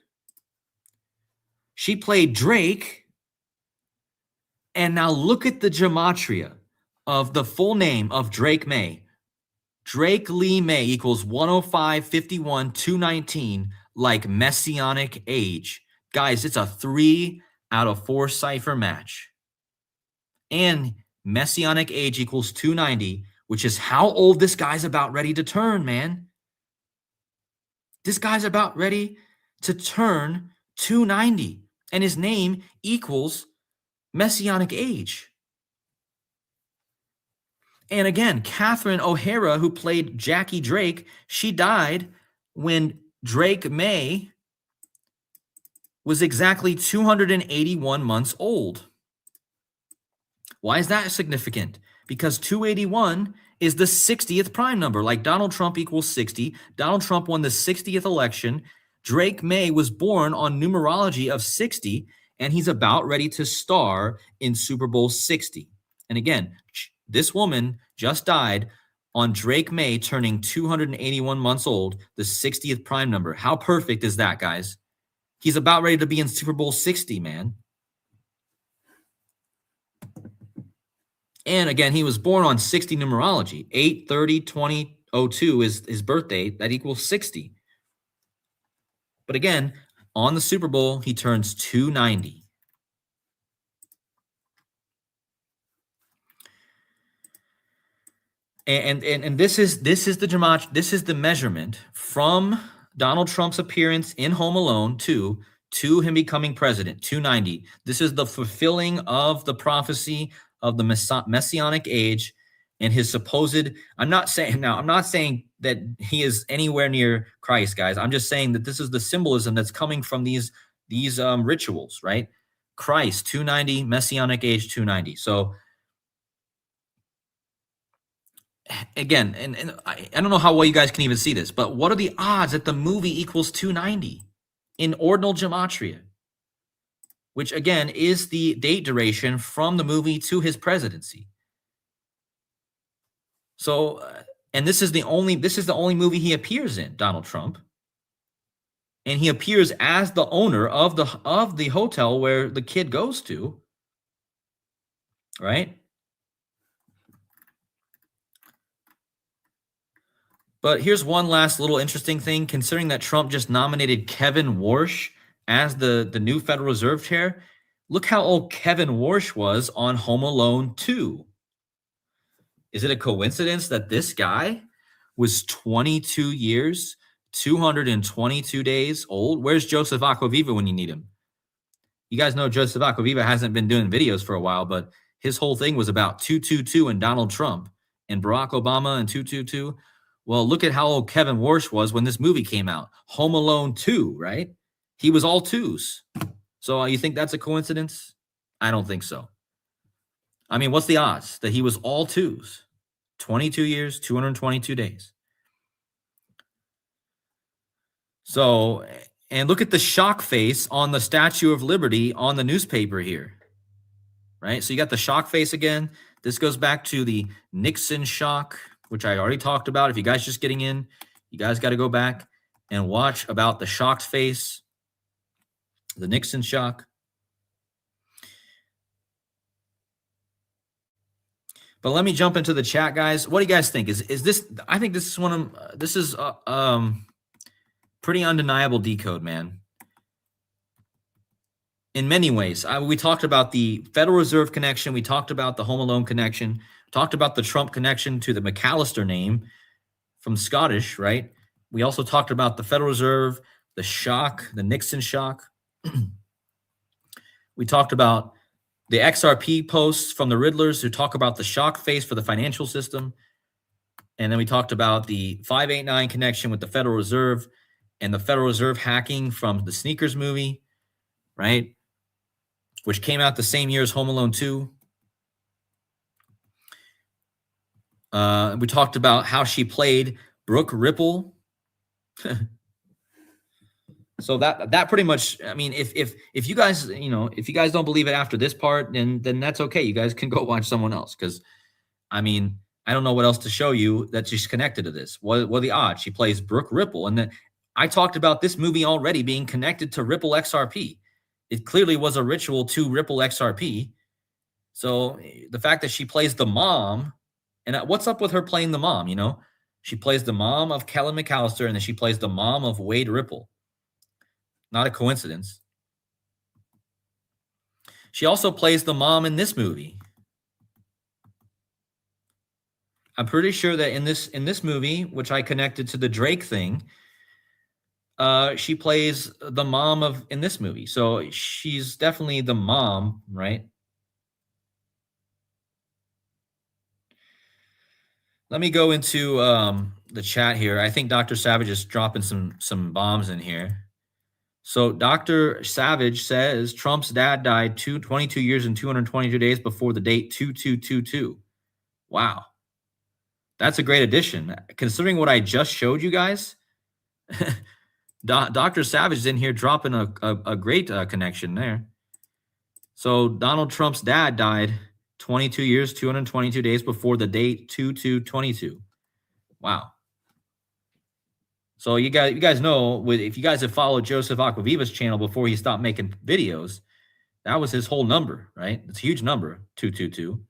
she played Drake. And now look at the gematria of the full name of Drake Maye. Drake Lee Maye equals 105, 51, 219, like Messianic age. Guys, it's a 3 out of 4 cipher match. And Messianic age equals 290, which is how old this guy's about ready to turn, man. This guy's about ready to turn 290, and his name equals Messianic age. And again, Katherine O'Hara, who played Jackie Drake, she died when Drake Maye was exactly 281 months old. Why is that significant? Because 281 is the 60th prime number. Like Donald Trump equals 60. Donald Trump won the 60th election. Drake Maye was born on numerology of 60, and he's about ready to star in Super Bowl 60. And again, this woman just died on Drake Maye turning 281 months old, the 60th prime number. How perfect is that, guys? He's about ready to be in Super Bowl 60, man. And again, he was born on 60 numerology. 8/30/2002 is his birthday. That equals 60. But again, on the Super Bowl, he turns 290. And this is the measurement from Donald Trump's appearance in Home Alone to him becoming president, 290. This is the fulfilling of the prophecy of the Messianic age and his supposed. I'm not saying that he is anywhere near Christ, guys. I'm just saying that this is the symbolism that's coming from these rituals, right? Christ 290, Messianic age 290. So again, and I don't know how well you guys can even see this, but what are the odds that the movie equals 290 in ordinal gematria? Which again is the date duration from the movie to his presidency. So, and this is the only movie he appears in, Donald Trump, and he appears as the owner of the hotel where the kid goes to, right? But here's one last little interesting thing, considering that Trump just nominated Kevin Warsh as the new Federal Reserve chair. Look how old Kevin Warsh was on Home Alone 2. Is it a coincidence that this guy was 22 years, 222 days old? Where's Joseph Aquaviva when you need him? You guys know Joseph Aquaviva hasn't been doing videos for a while, but his whole thing was about 222 and Donald Trump and Barack Obama and 222. Well, look at how old Kevin Warsh was when this movie came out. Home Alone 2, right? He was all twos. So you think that's a coincidence? I don't think so. I mean, what's the odds that he was all twos? 22 years, 222 days. So, and look at the shock face on the Statue of Liberty on the newspaper here, right? So you got the shock face again. This goes back to the Nixon shock, which I already talked about. If you guys just getting in, you guys got to go back and watch about the shocked face, the Nixon shock. But let me jump into the chat, guys. What do you guys think? Is this? I think this is one of this is pretty undeniable decode, man. In many ways, we talked about the Federal Reserve connection. We talked about the Home Alone connection. Talked about the Trump connection to the McAllister name from Scottish, right? We also talked about the Federal Reserve, the shock, the Nixon shock. We talked about the XRP posts from the Riddlers who talk about the shock face for the financial system. And then we talked about the 589 connection with the Federal Reserve and the Federal Reserve hacking from the Sneakers movie, right? Which came out the same year as Home Alone 2. We talked about how she played Brooke Ripple. So that pretty much, I mean, if you guys, if you guys don't believe it after this part, then that's okay. You guys can go watch someone else, because I mean, I don't know what else to show you that she's connected to this. What are the odds? She plays Brooke Ripple, and then I talked about this movie already being connected to Ripple XRP. It clearly was a ritual to Ripple XRP. So the fact that she plays the mom, and what's up with her playing the mom? She plays the mom of Kellen McAllister, and then she plays the mom of Wade Ripple. Not a coincidence. She also plays the mom in this movie. I'm pretty sure that in this movie, which I connected to the Drake thing, she plays the mom in this movie. So she's definitely the mom, right? Let me go into the chat here. I think Dr. Savage is dropping some bombs in here. So Dr. Savage says Trump's dad died 22 years and 222 days before the date 2222. Wow. That's a great addition. Considering what I just showed you guys, Dr. Savage is in here dropping a great connection there. So Donald Trump's dad died 22 years, 222 days before the date 2222. Wow. So you guys know, if you guys have followed Joseph Aquaviva's channel before he stopped making videos, that was his whole number, right? It's a huge number, 222.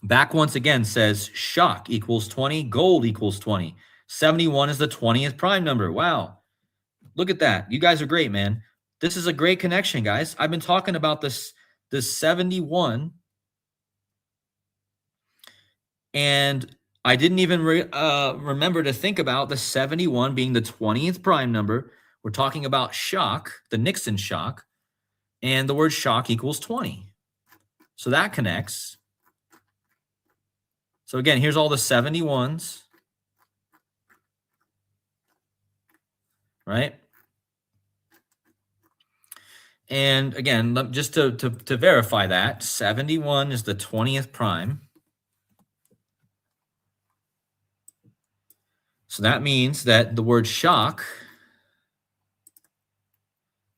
Back once again says shock equals 20, gold equals 20. 71 is the 20th prime number. Wow. Look at that. You guys are great, man. This is a great connection, guys. I've been talking about this 71, and I didn't even remember to think about the 71 being the 20th prime number. We're talking about shock, the Nixon shock, and the word shock equals 20. So that connects. So again, here's all the 71s, right? And again, just to verify that, 71 is the 20th prime. So that means that the word shock.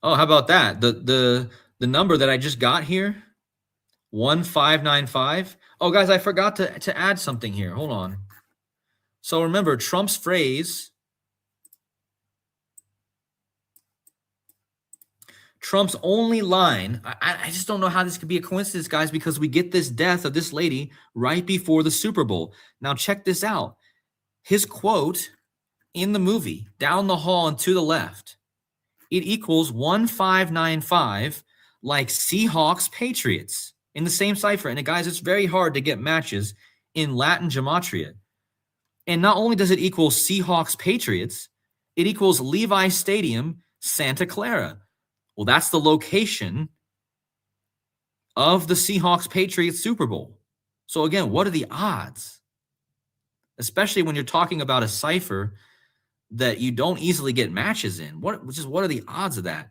Oh, how about that? The number that I just got here, 1595. Oh, guys, I forgot to add something here. Hold on. So remember, Trump's phrase, Trump's only line, I just don't know how this could be a coincidence, guys, because we get this death of this lady right before the Super Bowl. Now, check this out. His quote in the movie, down the hall and to the left, it equals 1595, like Seahawks Patriots in the same cipher. And guys, it's very hard to get matches in Latin gematria. And not only does it equal Seahawks Patriots, it equals Levi Stadium, Santa Clara. Well, that's the location of the Seahawks Patriots Super Bowl. So again, what are the odds? Especially when you're talking about a cipher that you don't easily get matches in. What are the odds of that?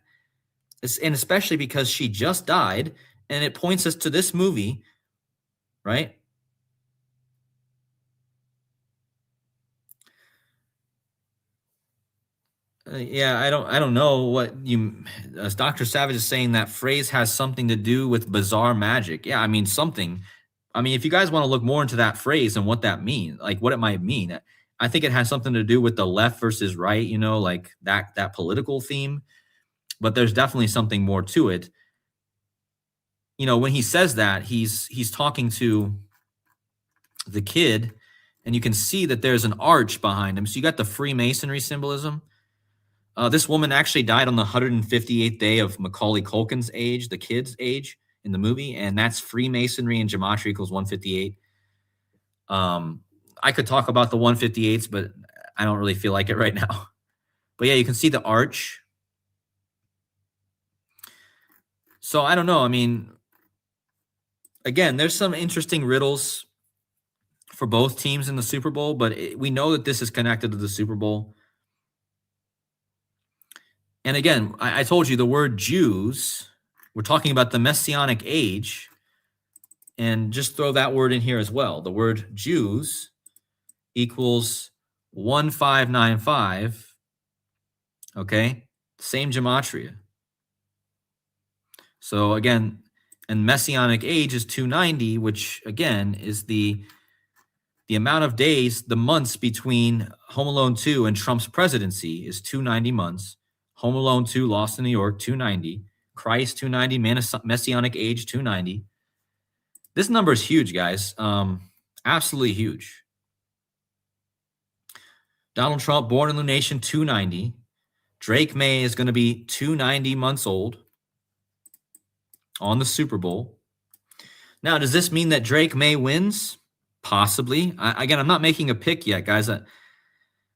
And especially because she just died, and it points us to this movie, right? Yeah, I don't know what you. Dr. Savage is saying that phrase has something to do with bizarre magic. Yeah, I mean something. I mean, if you guys want to look more into that phrase and what that means, like what it might mean, I think it has something to do with the left versus right. You know, like that political theme. But there's definitely something more to it. You know, when he says that, he's talking to the kid, and you can see that there's an arch behind him. So you got the Freemasonry symbolism. This woman actually died on the 158th day of Macaulay Culkin's age, the kid's age in the movie, and that's Freemasonry and gematria equals 158. I could talk about the 158s, but I don't really feel like it right now. But yeah, you can see the arch. So I don't know. I mean, again, there's some interesting riddles for both teams in the Super Bowl, but we know that this is connected to the Super Bowl. And again, I told you the word Jews, we're talking about the Messianic age, and just throw that word in here as well. The word Jews equals 1595, okay? Same gematria. So again, and Messianic age is 290, which again is the amount of days, the months between Home Alone 2 and Trump's presidency is 290 months. Home Alone 2, Lost in New York, 290. Christ, 290. Messianic age, 290. This number is huge, guys. Absolutely huge. Donald Trump, born in Lunation, 290. Drake Maye is going to be 290 months old on the Super Bowl. Now, does this mean that Drake Maye wins? Possibly. Again, I'm not making a pick yet, guys.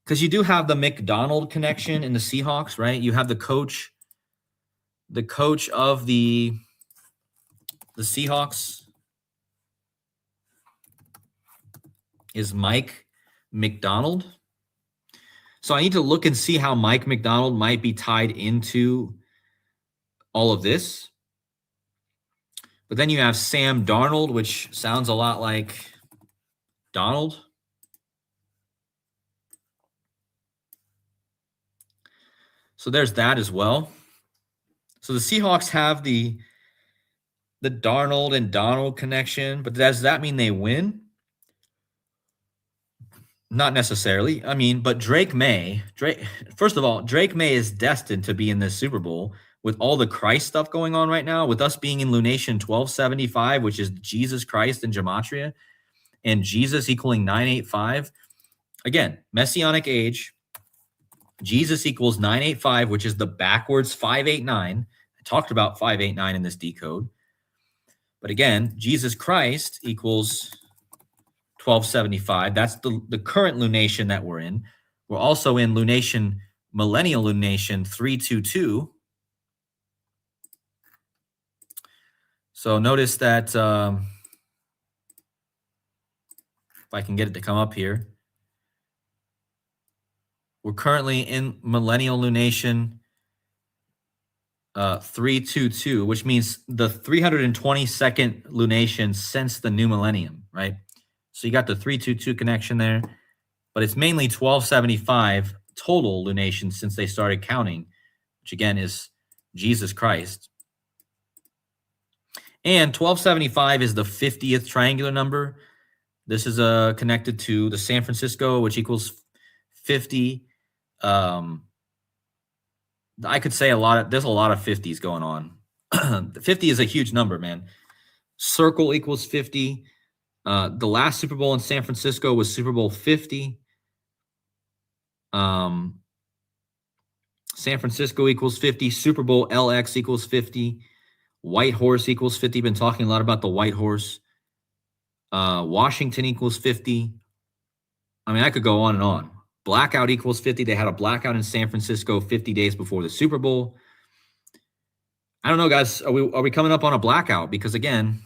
Because you do have the McDonald connection in the Seahawks, right? You have the coach of the Seahawks is Mike McDonald. So I need to look and see how Mike McDonald might be tied into all of this. But then you have Sam Darnold, which sounds a lot like Donald. So there's that as well. So the Seahawks have the Darnold and Donald connection, but does that mean they win? Not necessarily. I mean, but Drake Maye, first of all, Drake Maye is destined to be in this Super Bowl with all the Christ stuff going on right now, with us being in Lunation 1275, which is Jesus Christ in gematria, and Jesus equaling 985. Again, Messianic age, Jesus equals 985, which is the backwards 589. I talked about 589 in this decode. But again, Jesus Christ equals 1275. That's the current lunation that we're in. We're also in lunation, millennial lunation 322. So notice that if I can get it to come up here, we're currently in millennial lunation 322, which means the 322nd lunation since the new millennium, right? So you got the 322 connection there, but it's mainly 1275 total lunation since they started counting, which again is Jesus Christ. And 1275 is the 50th triangular number. This is connected to the San Francisco, which equals 50. I could say there's a lot of 50s going on. 50 is a huge number, man. Circle equals 50. The last Super Bowl in San Francisco was Super Bowl 50. San Francisco equals 50. Super Bowl LX equals 50. White Horse equals 50. Been talking a lot about the White Horse. Washington equals 50. I mean, I could go on and on. Blackout equals 50. They had a blackout in San Francisco 50 days before the Super Bowl. I don't know, guys. Are we coming up on a blackout? Because again,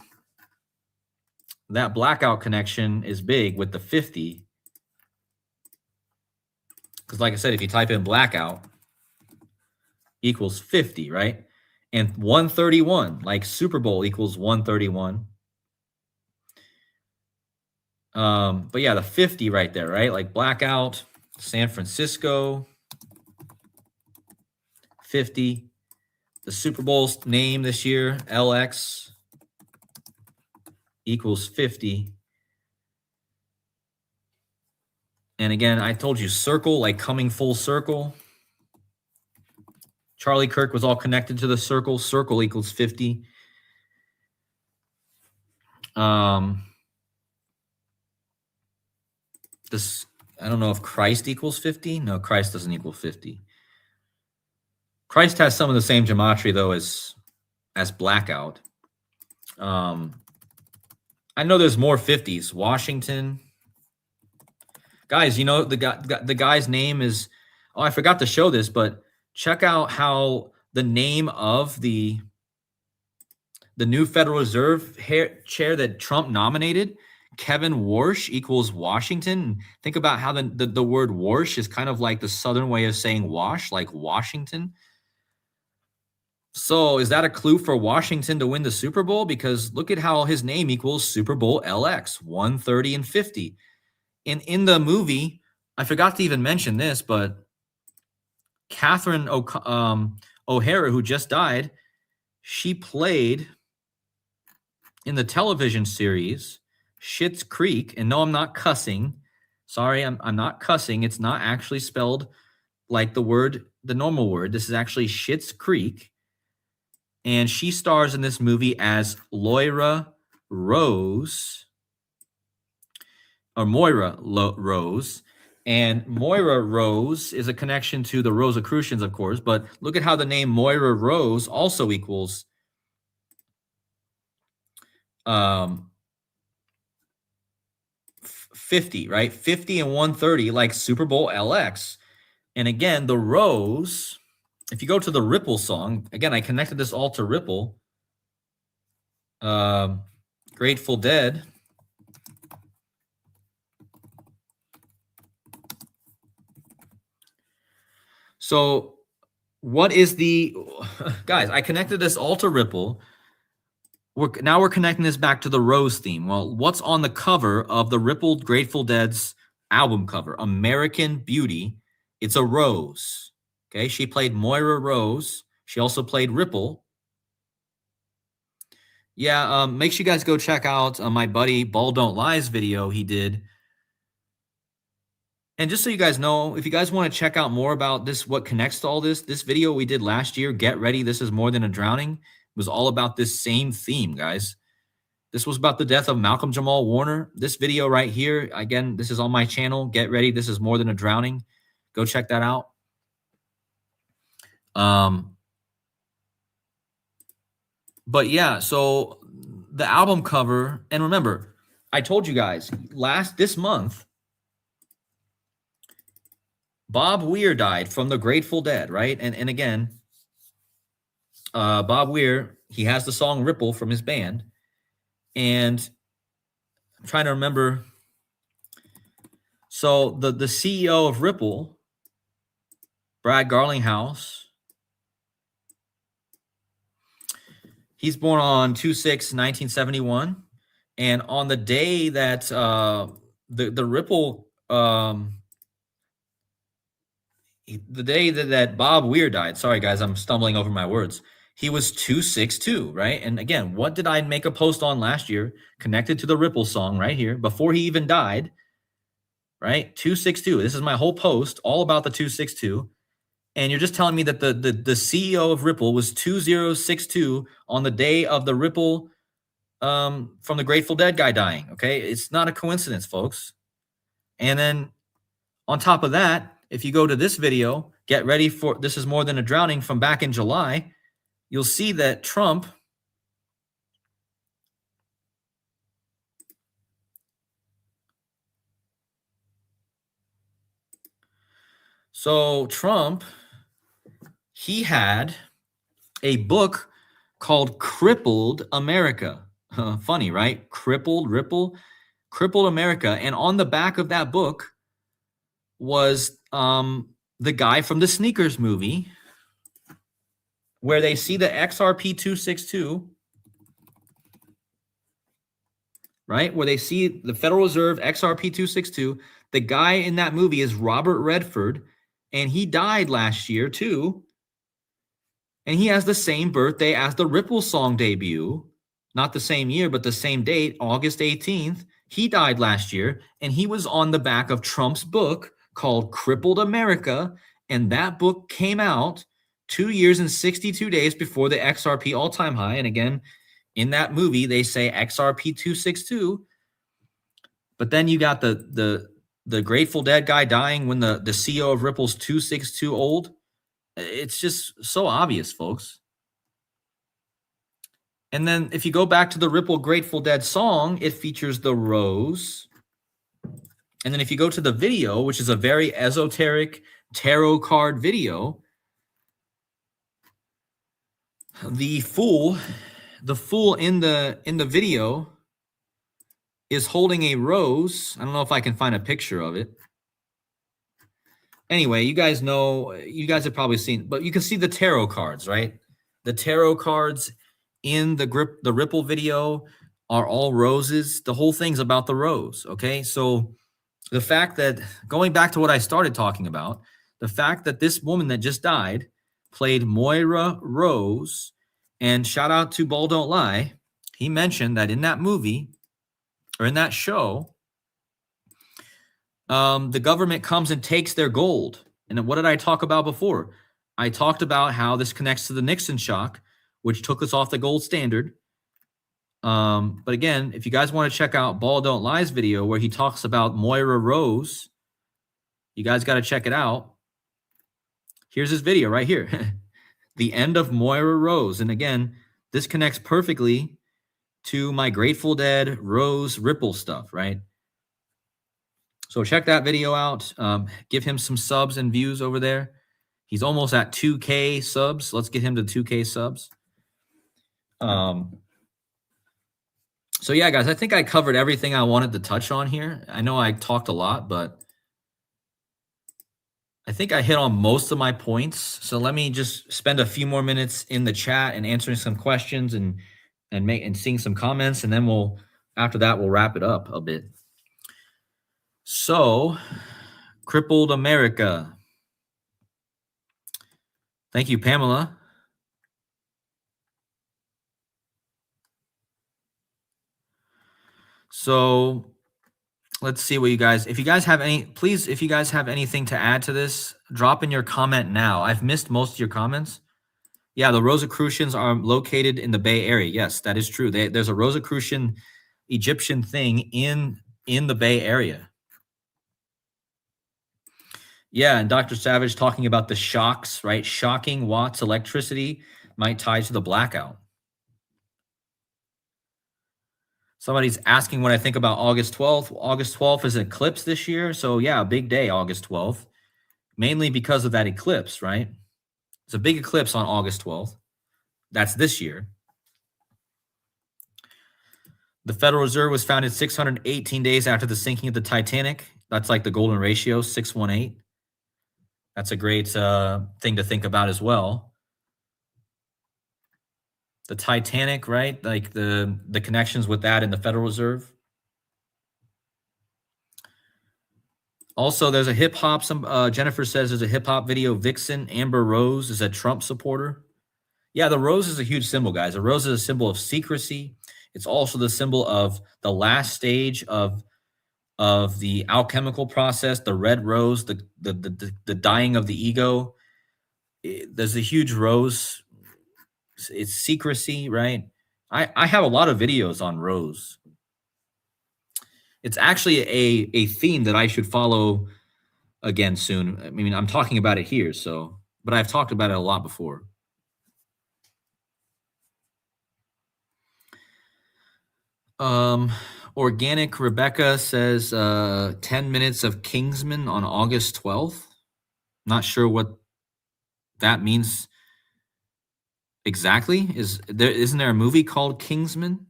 that blackout connection is big with the 50. Because like I said, if you type in blackout equals 50, right? And 131, like Super Bowl equals 131. But yeah, the 50 right there, right? Like blackout, San Francisco. 50. The Super Bowl's name this year, LX equals 50. And again, I told you circle, like coming full circle. Charlie Kirk was all connected to the circle. Circle equals 50. This, I don't know if Christ equals 50. No, Christ doesn't equal 50. Christ has some of the same gematria though as blackout. I know there's more 50s. Washington. Guys, you know the guy's name is, oh, I forgot to show this, but check out how the name of the new Federal Reserve chair that Trump nominated, Kevin Warsh, equals Washington. Think about how the word Warsh is kind of like the Southern way of saying wash, like Washington. So is that a clue for Washington to win the Super Bowl? Because look at how his name equals Super Bowl LX, 130 and 50. In the movie, I forgot to even mention this, but Katherine O'Hara, who just died, she played in the television series Schitt's Creek. And no, I'm not cussing. Sorry, I'm not cussing. It's not actually spelled like the normal word. This is actually Schitt's Creek. And she stars in this movie as Moira Rose. And Moira Rose is a connection to the Rosicrucians, of course. But look at how the name Moira Rose also equals 50, right? 50 and 130, like Super Bowl LX. And again, the Rose, if you go to the Ripple song, again, I connected this all to Ripple. Grateful Dead. So what is guys, I connected this all to Ripple. Now we're connecting this back to the Rose theme. Well, what's on the cover of the Ripple Grateful Dead's album cover? American Beauty. It's a rose. Okay, she played Moira Rose. She also played Ripple. Yeah, make sure you guys go check out my buddy Ball Don't Lie's video he did. And just so you guys know, if you guys want to check out more about this, what connects to all this video we did last year, Get Ready, This Is More Than a Drowning, was all about this same theme, guys. This was about the death of Malcolm Jamal Warner. This video right here, again, this is on my channel, Get Ready, This Is More Than a Drowning. Go check that out. But yeah, so the album cover, and remember, I told you guys this month, Bob Weir died from the Grateful Dead, right? And again, Bob Weir, he has the song Ripple from his band. And I'm trying to remember. So the CEO of Ripple, Brad Garlinghouse, he's born on 2/6/1971. And on the day that the Ripple, the day that Bob Weir died, sorry guys, I'm stumbling over my words. He was 262, right? And again, what did I make a post on last year connected to the Ripple song right here before he even died, right? 262. This is my whole post all about the 262. And you're just telling me that the CEO of Ripple was 2062 on the day of the Ripple from the Grateful Dead guy dying, okay? It's not a coincidence, folks. And then on top of that, if you go to this video, Get Ready for This Is More Than a Drowning from back in July, you'll see that Trump he had a book called Crippled America. Funny, right? Crippled America. And on the back of that book was the guy from the Sneakers movie, where they see the XRP 262, right? Where they see the Federal Reserve XRP 262. The guy in that movie is Robert Redford, and he died last year too. And he has the same birthday as the Ripple song debut. Not the same year, but the same date, August 18th. He died last year, and he was on the back of Trump's book called Crippled America. And that book came out 2 years and 62 days before the XRP all-time high. And again, in that movie, they say XRP 262. But then you got the Grateful Dead guy dying when the CEO of Ripple's 262 old. It's just so obvious, folks. And then if you go back to the Ripple Grateful Dead song, it features the rose. And then if you go to the video, which is a very esoteric tarot card video, the fool in the video is holding a rose. I don't know if I can find a picture of it. Anyway, you guys have probably seen, but you can see the tarot cards, right? The tarot cards in the Ripple video are all roses. The whole thing's about the rose, okay? So the fact that, going back to what I started talking about, the fact that this woman that just died played Moira Rose, and shout out to Ball Don't Lie, he mentioned that in that movie, or in that show, the government comes and takes their gold. And what did I talk about before? I talked about how this connects to the Nixon shock, which took us off the gold standard. But again, if you guys want to check out Ball Don't Lie's video where he talks about Moira Rose, you guys got to check it out. Here's his video right here. The end of Moira Rose. And again, this connects perfectly to my Grateful Dead Rose Ripple stuff, right? So check that video out. Give him some subs and views over there. He's almost at 2K subs. Let's get him to 2K subs. So yeah, guys, I think I covered everything I wanted to touch on here. I know I talked a lot, but I think I hit on most of my points. So let me just spend a few more minutes in the chat and answering some questions and seeing some comments, and then after that we'll wrap it up a bit. So, Crippled America. Thank you, Pamela. So, let's see what you guys, if you guys have anything to add to this, drop in your comment now. I've missed most of your comments. Yeah, the Rosicrucians are located in the Bay Area. Yes, that is true. There's a Rosicrucian Egyptian thing in the Bay Area. Yeah, and Dr. Savage talking about the shocks, right? Shocking watts electricity might tie to the blackout. Somebody's asking what I think about August 12th. August 12th is an eclipse this year. So yeah, a big day, August 12th. Mainly because of that eclipse, right? It's a big eclipse on August 12th. That's this year. The Federal Reserve was founded 618 days after the sinking of the Titanic. That's like the golden ratio, 618. That's a great thing to think about as well. The Titanic, right? Like the connections with that in the Federal Reserve. Also, there's a hip hop. Jennifer says there's a hip hop video. Vixen Amber Rose is a Trump supporter. Yeah, the rose is a huge symbol, guys. The rose is a symbol of secrecy. It's also the symbol of the last stage of the alchemical process, the red rose, the dying of the ego. There's a huge rose. It's secrecy, right? I have a lot of videos on rose. It's actually a theme that I should follow again soon. I mean, I'm talking about it here, but I've talked about it a lot before. Organic Rebecca says 10 minutes of Kingsman on August 12th. Not sure what that means exactly. Isn't there a movie called Kingsman?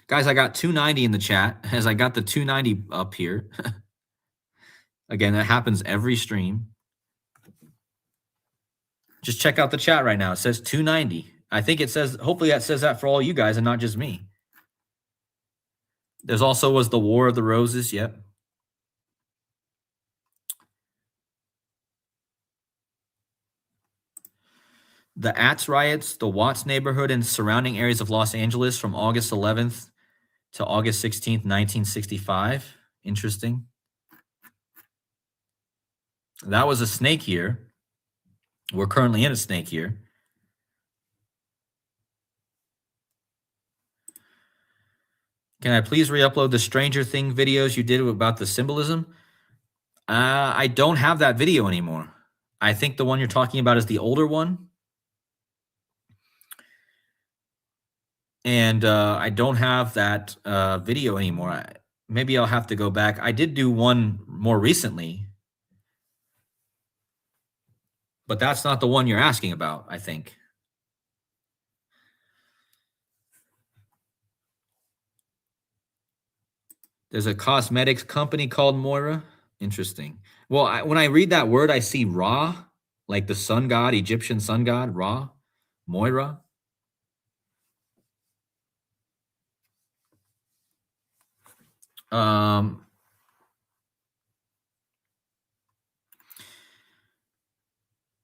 Guys, I got 290 in the chat as I got the 290 up here. Again, that happens every stream. Just check out the chat right now. It says 290. I think it says, hopefully that says that for all you guys and not just me. There's also was the War of the Roses. Yep. the Atz riots, the Watts neighborhood and surrounding areas of Los Angeles from August 11th to August 16th, 1965. Interesting. That was a snake year. We're currently in a snake year. Can I please re-upload the Stranger Thing videos you did about the symbolism? I don't have that video anymore. I think the one you're talking about is the older one. And I don't have that video anymore. Maybe I'll have to go back. I did do one more recently, but that's not the one you're asking about, I think. There's a cosmetics company called Moira. Interesting. Well, when I read that word, I see Ra, like the sun god, Egyptian sun god, Ra, Moira.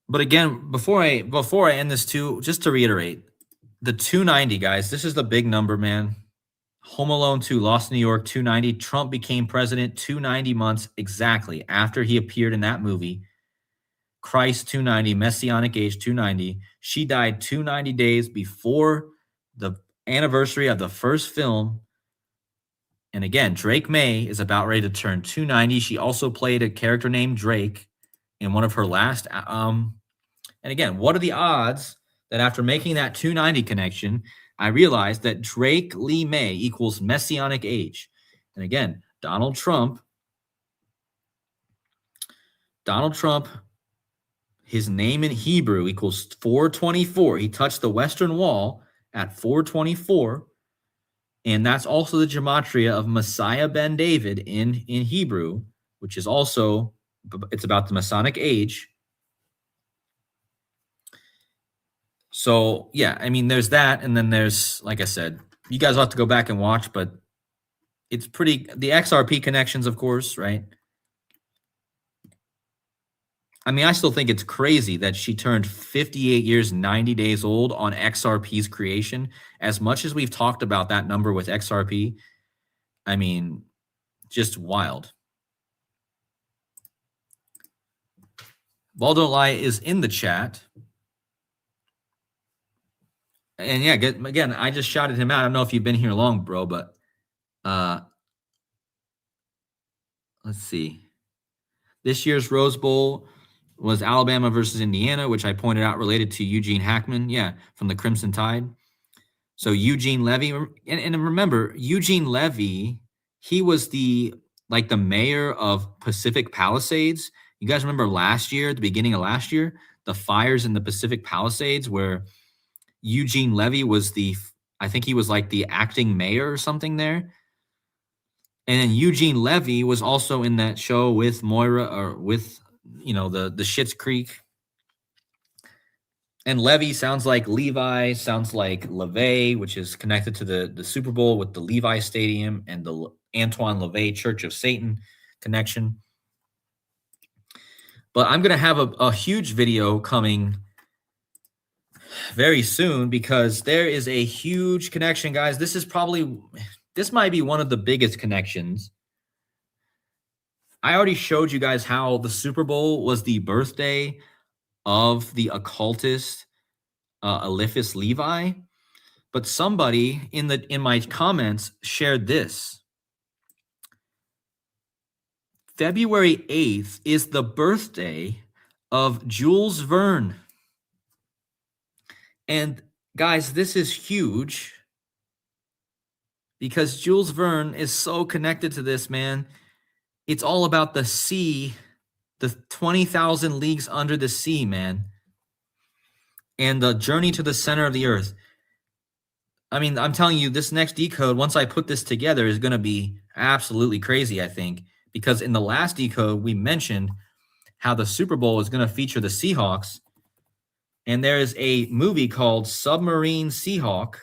But again, before I end this too, just to reiterate, the 290, guys, this is the big number, man. Home Alone 2, Lost in New York, 290. Trump became president 290 months exactly after he appeared in that movie. Christ 290, Messianic age 290. She died 290 days before the anniversary of the first film. And again, Drake Maye is about ready to turn 290. She also played a character named Drake in one of her last. And again, what are the odds that after making that 290 connection, I realized that Drake Lee Maye equals Messianic age? And again, Donald Trump, his name in Hebrew equals 424. He touched the Western Wall at 424. And that's also the gematria of Messiah ben David in Hebrew, which is also, it's about the Masonic age. So, yeah, I mean, there's that. And then there's, like I said, you guys will have to go back and watch, but it's pretty, the XRP connections, of course, right? I mean, I still think it's crazy that she turned 58 years, 90 days old on XRP's creation. As much as we've talked about that number with XRP, I mean, just wild. Baldo Lai is in the chat. And yeah, again, I just shouted him out. I don't know if you've been here long, bro, but let's see. This year's Rose Bowl was Alabama versus Indiana, which I pointed out related to Eugene Hackman, from the Crimson Tide. So Eugene Levy, and remember, Eugene Levy, he was the mayor of Pacific Palisades. You guys remember last year, at the beginning of last year, the fires in the Pacific Palisades where Eugene Levy was I think he was like the acting mayor or something there. And then Eugene Levy was also in that show with Moira, or with, the Schitt's Creek. And Levy sounds like Levi, sounds like LeVay, which is connected to the Super Bowl with the Levi Stadium and the Antoine LeVay Church of Satan connection. But I'm going to have a huge video coming very soon because there is a huge connection, guys. This might be one of the biggest connections. I already showed you guys how the Super Bowl was the birthday of the occultist Eliphas Levi, but somebody in my comments shared this. February 8th is the birthday of Jules Verne. And guys, this is huge because Jules Verne is so connected to this, man. It's all about the sea, the 20,000 leagues under the sea, man. And the journey to the center of the earth. I mean, I'm telling you, this next decode, once I put this together, is going to be absolutely crazy, I think. Because in the last decode, we mentioned how the Super Bowl is going to feature the Seahawks. And there is a movie called Submarine Seahawk.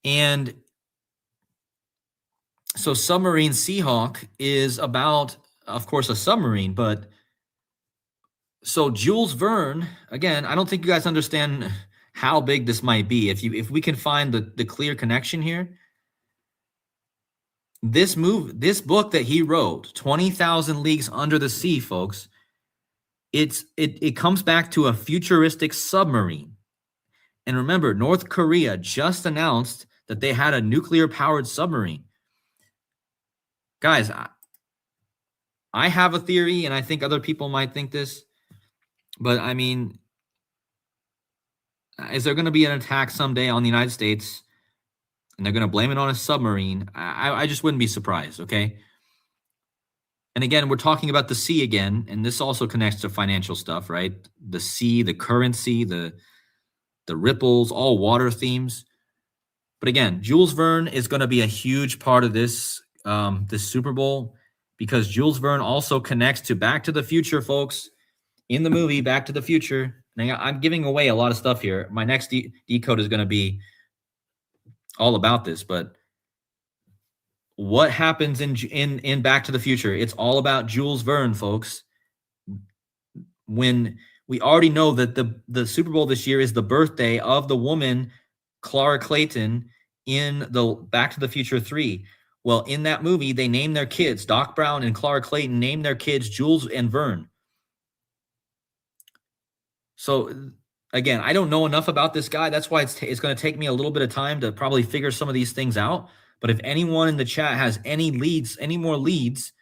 And so Submarine Seahawk is about, of course, a submarine, but So Jules Verne, again, I don't think you guys understand how big this might be. If we can find the clear connection here, this book that he wrote, 20,000 Leagues Under the Sea, folks, it comes back to a futuristic submarine. And remember, North Korea just announced that they had a nuclear powered submarine. Guys, I have a theory, and I think other people might think this, but I mean, is there going to be an attack someday on the United States and they're going to blame it on a submarine? I just wouldn't be surprised, okay? And again, we're talking about the sea again, and this also connects to financial stuff, right? The sea, the currency, the ripples, all water themes. But again, Jules Verne is going to be a huge part of this Super Bowl, because Jules Verne also connects to Back to the Future, folks. In the movie Back to the Future, and I'm giving away a lot of stuff here. My next decode is going to be all about this, but what happens in Back to the Future? It's all about Jules Verne, folks. When we already know that the Super Bowl this year is the birthday of the woman Clara Clayton in the Back to the Future 3. Well, in that movie, they name their kids, Doc Brown and Clara Clayton named their kids Jules and Verne. So again, I don't know enough about this guy. That's why it's going to take me a little bit of time to probably figure some of these things out. But if anyone in the chat has any more leads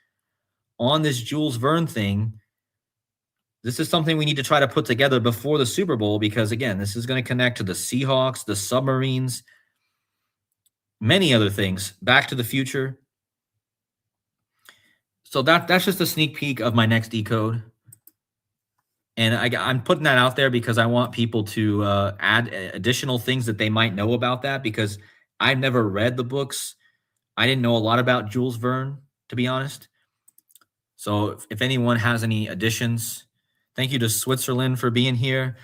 on this Jules Verne thing, this is something we need to try to put together before the Super Bowl, because again, this is going to connect to the Seahawks, the submarines, many other things, Back to the Future. So that's just a sneak peek of my next decode. And I'm putting that out there because I want people to add additional things that they might know about that, because I've never read the books. I didn't know a lot about Jules Verne, to be honest. So if anyone has any additions, thank you to Switzerland for being here.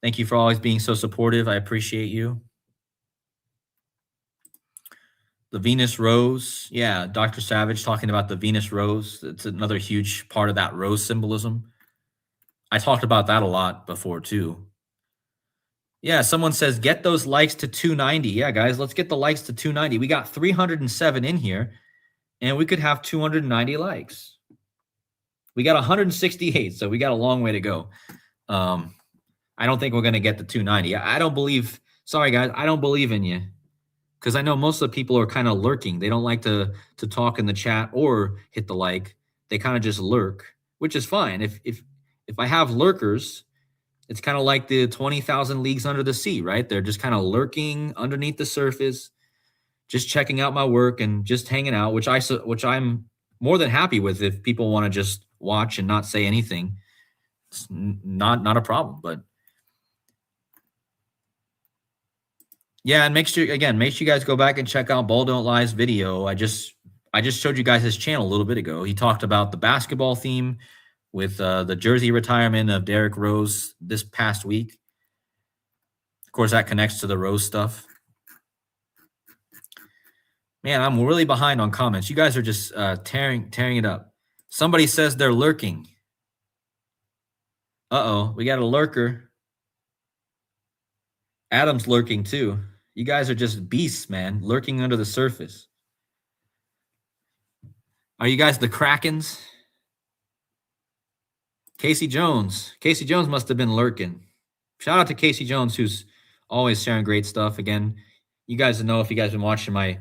Thank you for always being so supportive. I appreciate you. The Venus Rose. Yeah, Dr. Savage talking about the Venus Rose. It's another huge part of that rose symbolism. I talked about that a lot before too. Yeah, someone says, get those likes to 290. Yeah, guys, let's get the likes to 290. We got 307 in here, and we could have 290 likes. We got 168, so we got a long way to go. I don't think we're going to get the 290. I don't believe, sorry, guys, I don't believe in you, because I know most of the people are kind of lurking. They don't like to talk in the chat or hit the like. They kind of just lurk, which is fine. If I have lurkers, it's kind of like the 20,000 Leagues Under the Sea, right? They're just kind of lurking underneath the surface, just checking out my work and just hanging out, which I'm more than happy with. If people want to just watch and not say anything, it's not a problem. But yeah, and make sure you guys go back and check out Ball Don't Lie's video. I just showed you guys his channel a little bit ago. He talked about the basketball theme with the jersey retirement of Derrick Rose this past week. Of course, that connects to the Rose stuff. Man, I'm really behind on comments. You guys are just tearing it up. Somebody says they're lurking. Uh-oh, we got a lurker. Adam's lurking too. You guys are just beasts, man, lurking under the surface. Are you guys the Krakens? Casey Jones. Casey Jones must have been lurking. Shout out to Casey Jones, who's always sharing great stuff. Again, you guys know, if you guys have been watching my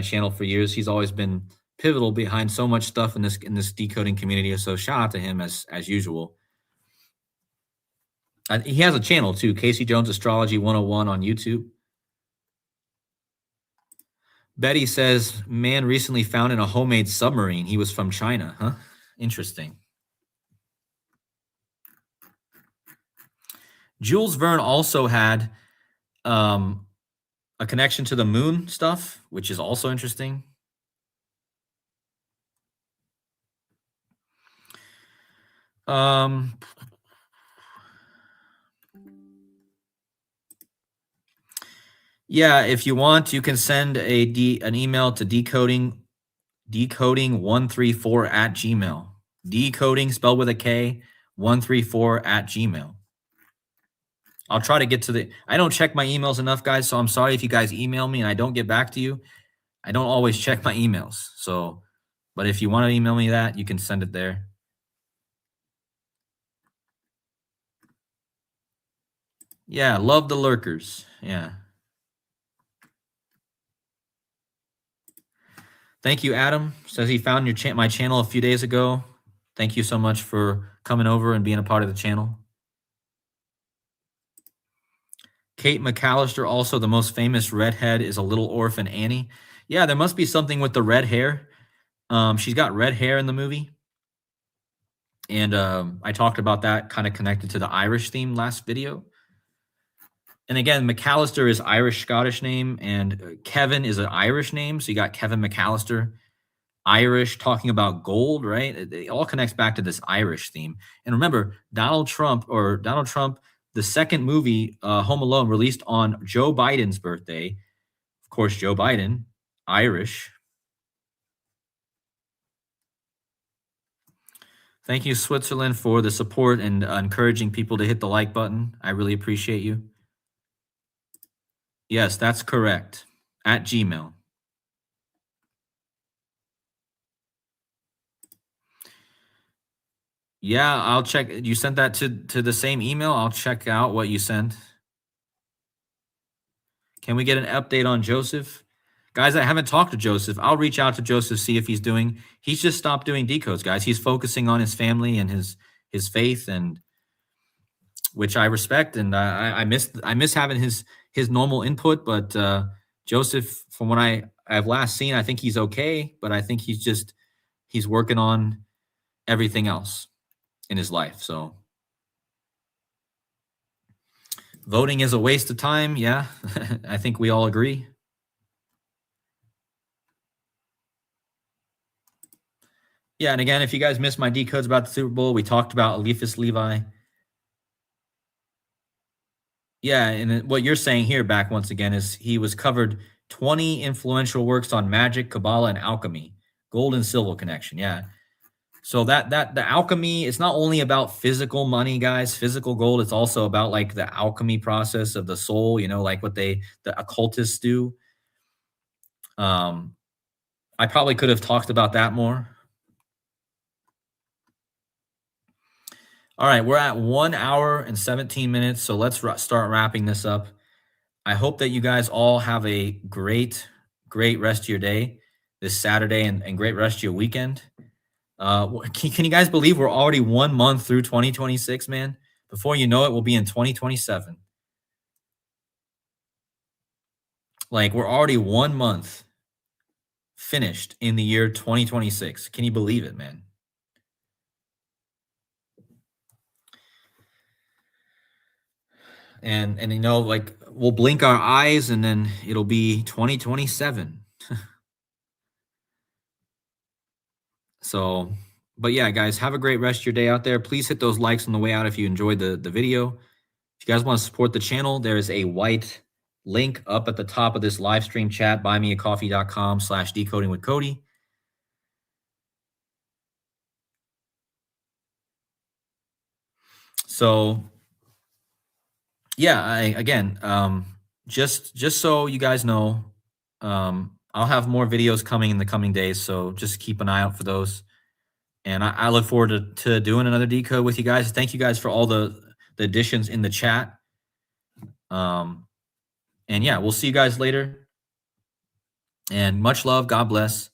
channel for years, he's always been pivotal behind so much stuff in this decoding community. So shout out to him as usual. He has a channel too, Casey Jones Astrology 101 on YouTube. Betty says, man recently found in a homemade submarine. He was from China, huh? Interesting. Jules Verne also had a connection to the moon stuff, which is also interesting. Yeah, if you want, you can send an email to decoding134 @gmail. Decoding spelled with a K 134 at Gmail. I'll try to get to I don't check my emails enough, guys. So I'm sorry if you guys email me and I don't get back to you. I don't always check my emails. So, but if you want to email me that, you can send it there. Yeah, love the lurkers. Yeah. Thank you, Adam. Says he found my channel a few days ago. Thank you so much for coming over and being a part of the channel. Kate McAllister, also the most famous redhead, is a little orphan Annie. Yeah, there must be something with the red hair. She's got red hair in the movie. And I talked about that kind of connected to the Irish theme last video. And again, McAllister is Irish Scottish name, and Kevin is an Irish name. So you got Kevin McAllister, Irish, talking about gold, right? It all connects back to this Irish theme. And remember, Donald Trump, the second movie, Home Alone, released on Joe Biden's birthday. Of course, Joe Biden, Irish. Thank you, Switzerland, for the support and encouraging people to hit the like button. I really appreciate you. Yes, that's correct. At Gmail. Yeah, I'll check. You sent that to the same email. I'll check out what you sent. Can we get an update on Joseph? Guys, I haven't talked to Joseph. I'll reach out to Joseph, see if he's just stopped doing decodes, guys. He's focusing on his family and his faith, and which I respect, and I miss having his normal input. But Joseph, from what I've last seen, I think he's okay, but I think he's working on everything else in his life. So voting is a waste of time. Yeah, I think we all agree. Yeah, and again, if you guys missed my decodes about the Super Bowl, we talked about Eliphas Levi. Yeah, and what you're saying here back once again is he was covered 20 influential works on magic, Kabbalah, and alchemy, gold and silver connection. Yeah. So that the alchemy, it's not only about physical money, guys, physical gold. It's also about like the alchemy process of the soul, like what the occultists do. I probably could have talked about that more. All right, we're at 1 hour and 17 minutes. So let's start wrapping this up. I hope that you guys all have a great rest of your day this Saturday and great rest of your weekend. Can you guys believe we're already 1 month through 2026, man? Before you know it, we'll be in 2027. Like, we're already 1 month finished in the year 2026. Can you believe it, man? And like, we'll blink our eyes and then it'll be 2027. So, but yeah, guys, have a great rest of your day out there. Please hit those likes on the way out if you enjoyed the video. If you guys want to support the channel, there is a white link up at the top of this live stream chat, buymeacoffee.com/decodingwithcody. So yeah, again, just so you guys know, I'll have more videos coming in the coming days, so just keep an eye out for those. And I look forward to doing another decode with you guys. Thank you guys for all the additions in the chat. And yeah, we'll see you guys later. And much love. God bless.